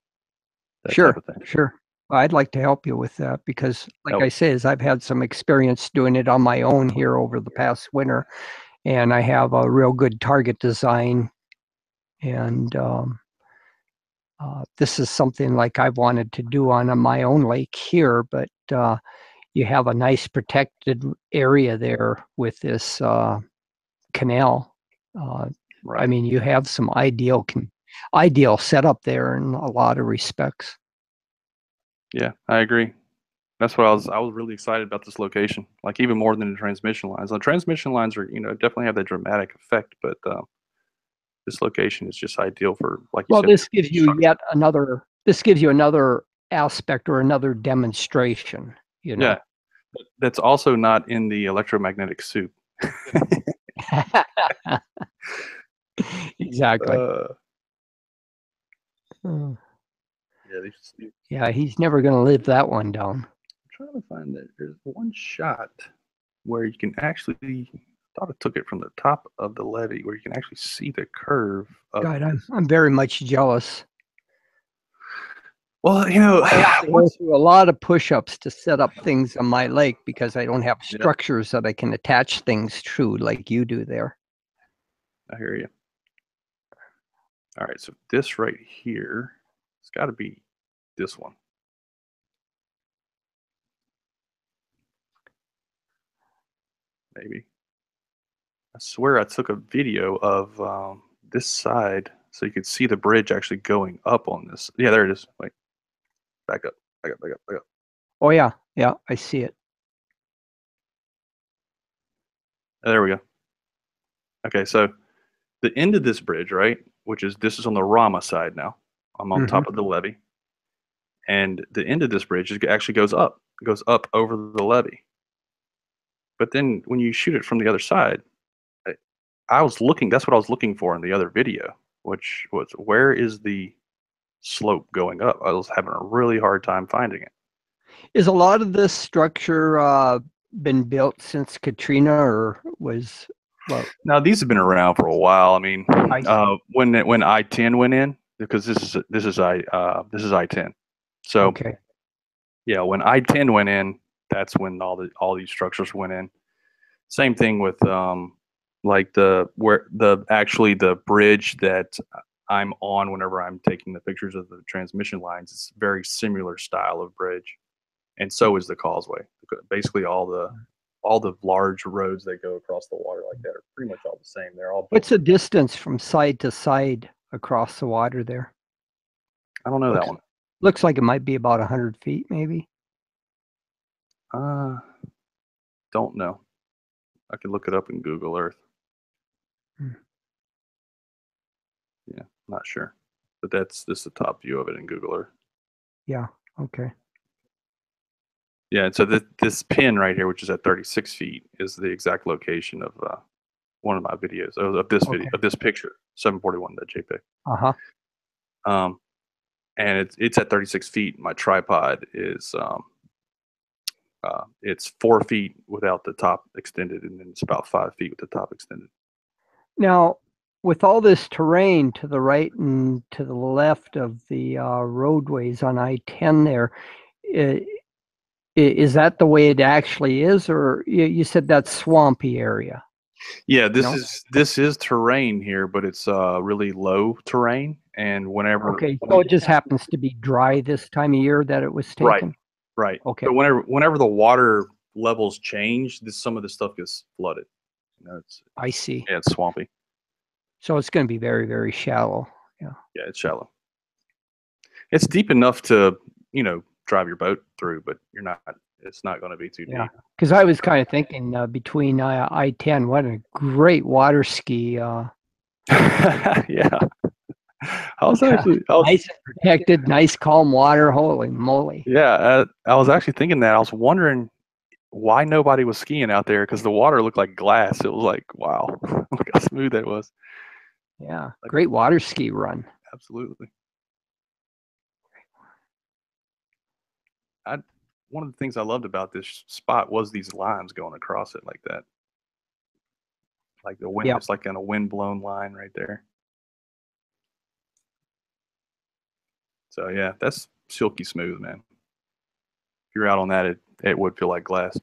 Sure. I'd like to help you with that because like I say, I've had some experience doing it on my own here over the past winter, and I have a real good target design And this is something like I wanted to do on my own lake here, but you have a nice protected area there with this canal. Right. I mean, you have some ideal setup there in a lot of respects. Yeah, I agree. That's what I was really excited about this location, like even more than the transmission lines. The transmission lines are, definitely have that dramatic effect, but this location is just ideal for, like you said. This gives you another aspect or another demonstration, Yeah, that's also not in the electromagnetic soup. Exactly. Yeah, he's never going to live that one down. I'm trying to find that. There's one shot where you can actually, I thought it took it from the top of the levee, where you can actually see the curve of God, I'm very much jealous. Well, I have to go through a lot of push-ups to set up things on my lake because I don't have structures that I can attach things to like you do there. I hear you. All right, so this right here, it's got to be this one. Maybe. I swear I took a video of this side so you could see the bridge actually going up on this. Yeah, there it is. Wait, back up, back up, back up, back up. Oh yeah, I see it. There we go. Okay, so the end of this bridge, right, this is on the Rama side now. I'm on top of the levee. And the end of this bridge actually goes up. It goes up over the levee. But then when you shoot it from the other side, that's what I was looking for in the other video, which was where is the slope going up? I was having a really hard time finding it. Is a lot of this structure been built since Katrina, or was Now these have been around for a while. I mean, when I-10 went in, because this is I-10. So yeah, when I-10 went in, that's when all these structures went in. Same thing with like the bridge that I'm on whenever I'm taking the pictures of the transmission lines. It's a very similar style of bridge, and so is the causeway. Basically, all the large roads that go across the water like that are pretty much all the same. They're all. What's the distance from side to side across the water there? I don't know that one. Looks like it might be about 100 feet, maybe. Don't know. I can look it up in Google Earth. Yeah, not sure. But this is the top view of it in Google Earth. Yeah, okay. Yeah, and so this pin right here, which is at 36 feet, is the exact location of one of my videos, of this video, of this picture, 741.jpg. And it's at 36 feet. My tripod is it's 4 feet without the top extended, and then it's about 5 feet with the top extended. Now, with all this terrain to the right and to the left of the roadways on I-10 there, is that the way it actually is, or you said that's swampy area? Yeah, this is terrain here, but it's really low terrain, and whenever so it just happens to be dry this time of year that it was taken. Right. Okay. So whenever the water levels change, some of this stuff gets flooded. I see. Yeah, it's swampy. So it's going to be very, very shallow. Yeah. Yeah, it's shallow. It's deep enough to drive your boat through, but it's not going to be too deep. Because I was kind of thinking between I-10, what a great water ski. Yeah. Nice and protected, nice calm water. Holy moly. Yeah, I was actually thinking that. I was wondering why nobody was skiing out there, because the water looked like glass. It was like, wow, look how smooth that was. Yeah, great water ski run. Absolutely. One of the things I loved about this spot was these lines going across it like that. Like the wind, it's like in a wind-blown line right there. So yeah, that's silky smooth, man. If you're out on that, it would feel like glass.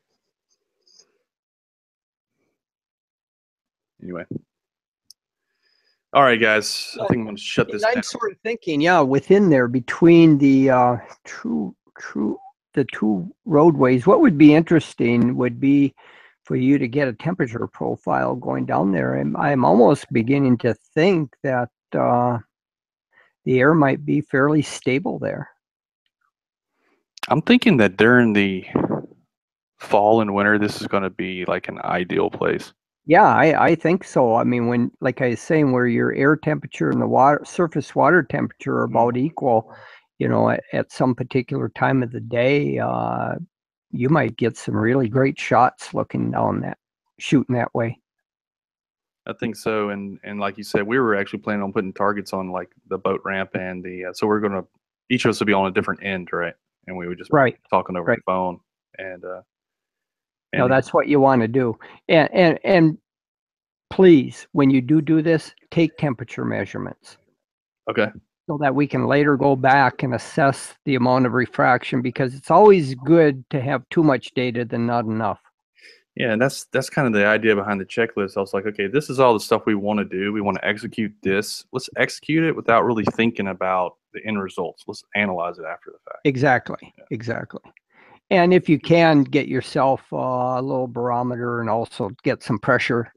Anyway, All right, guys. I think I'm going to shut this down. I'm sort of thinking, yeah, within there, between the the two roadways, what would be interesting would be for you to get a temperature profile going down there. And I'm almost beginning to think that the air might be fairly stable there. I'm thinking that during the fall and winter, this is going to be like an ideal place. Yeah, I think so. I mean, when, like I was saying, where your air temperature and the surface water temperature are about equal, you know, at some particular time of the day, you might get some really great shots looking down that, shooting that way. I think so. And like you said, we were actually planning on putting targets on like the boat ramp and so we're going to, each of us will be on a different end, right? And we would just be talking over the phone and no, that's what you want to do. And please, when you do this, take temperature measurements. Okay. So that we can later go back and assess the amount of refraction, because it's always good to have too much data than not enough. Yeah, and that's kind of the idea behind the checklist. I was like, okay, this is all the stuff we want to do. We want to execute this. Let's execute it without really thinking about the end results. Let's analyze it after the fact. Exactly. Yeah. Exactly. And if you can, get yourself a little barometer and also get some pressure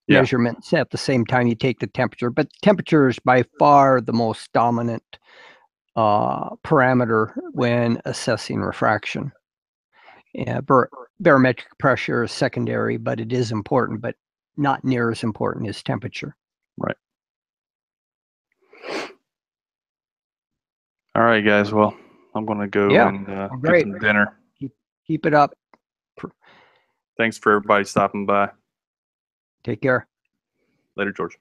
measurements at the same time you take the temperature. But temperature is by far the most dominant parameter when assessing refraction. Yeah, barometric pressure is secondary, but it is important, but not near as important as temperature. Right. All right, guys. Well, I'm going to go and get some dinner. Keep it up. Thanks for everybody stopping by. Take care. Later, George.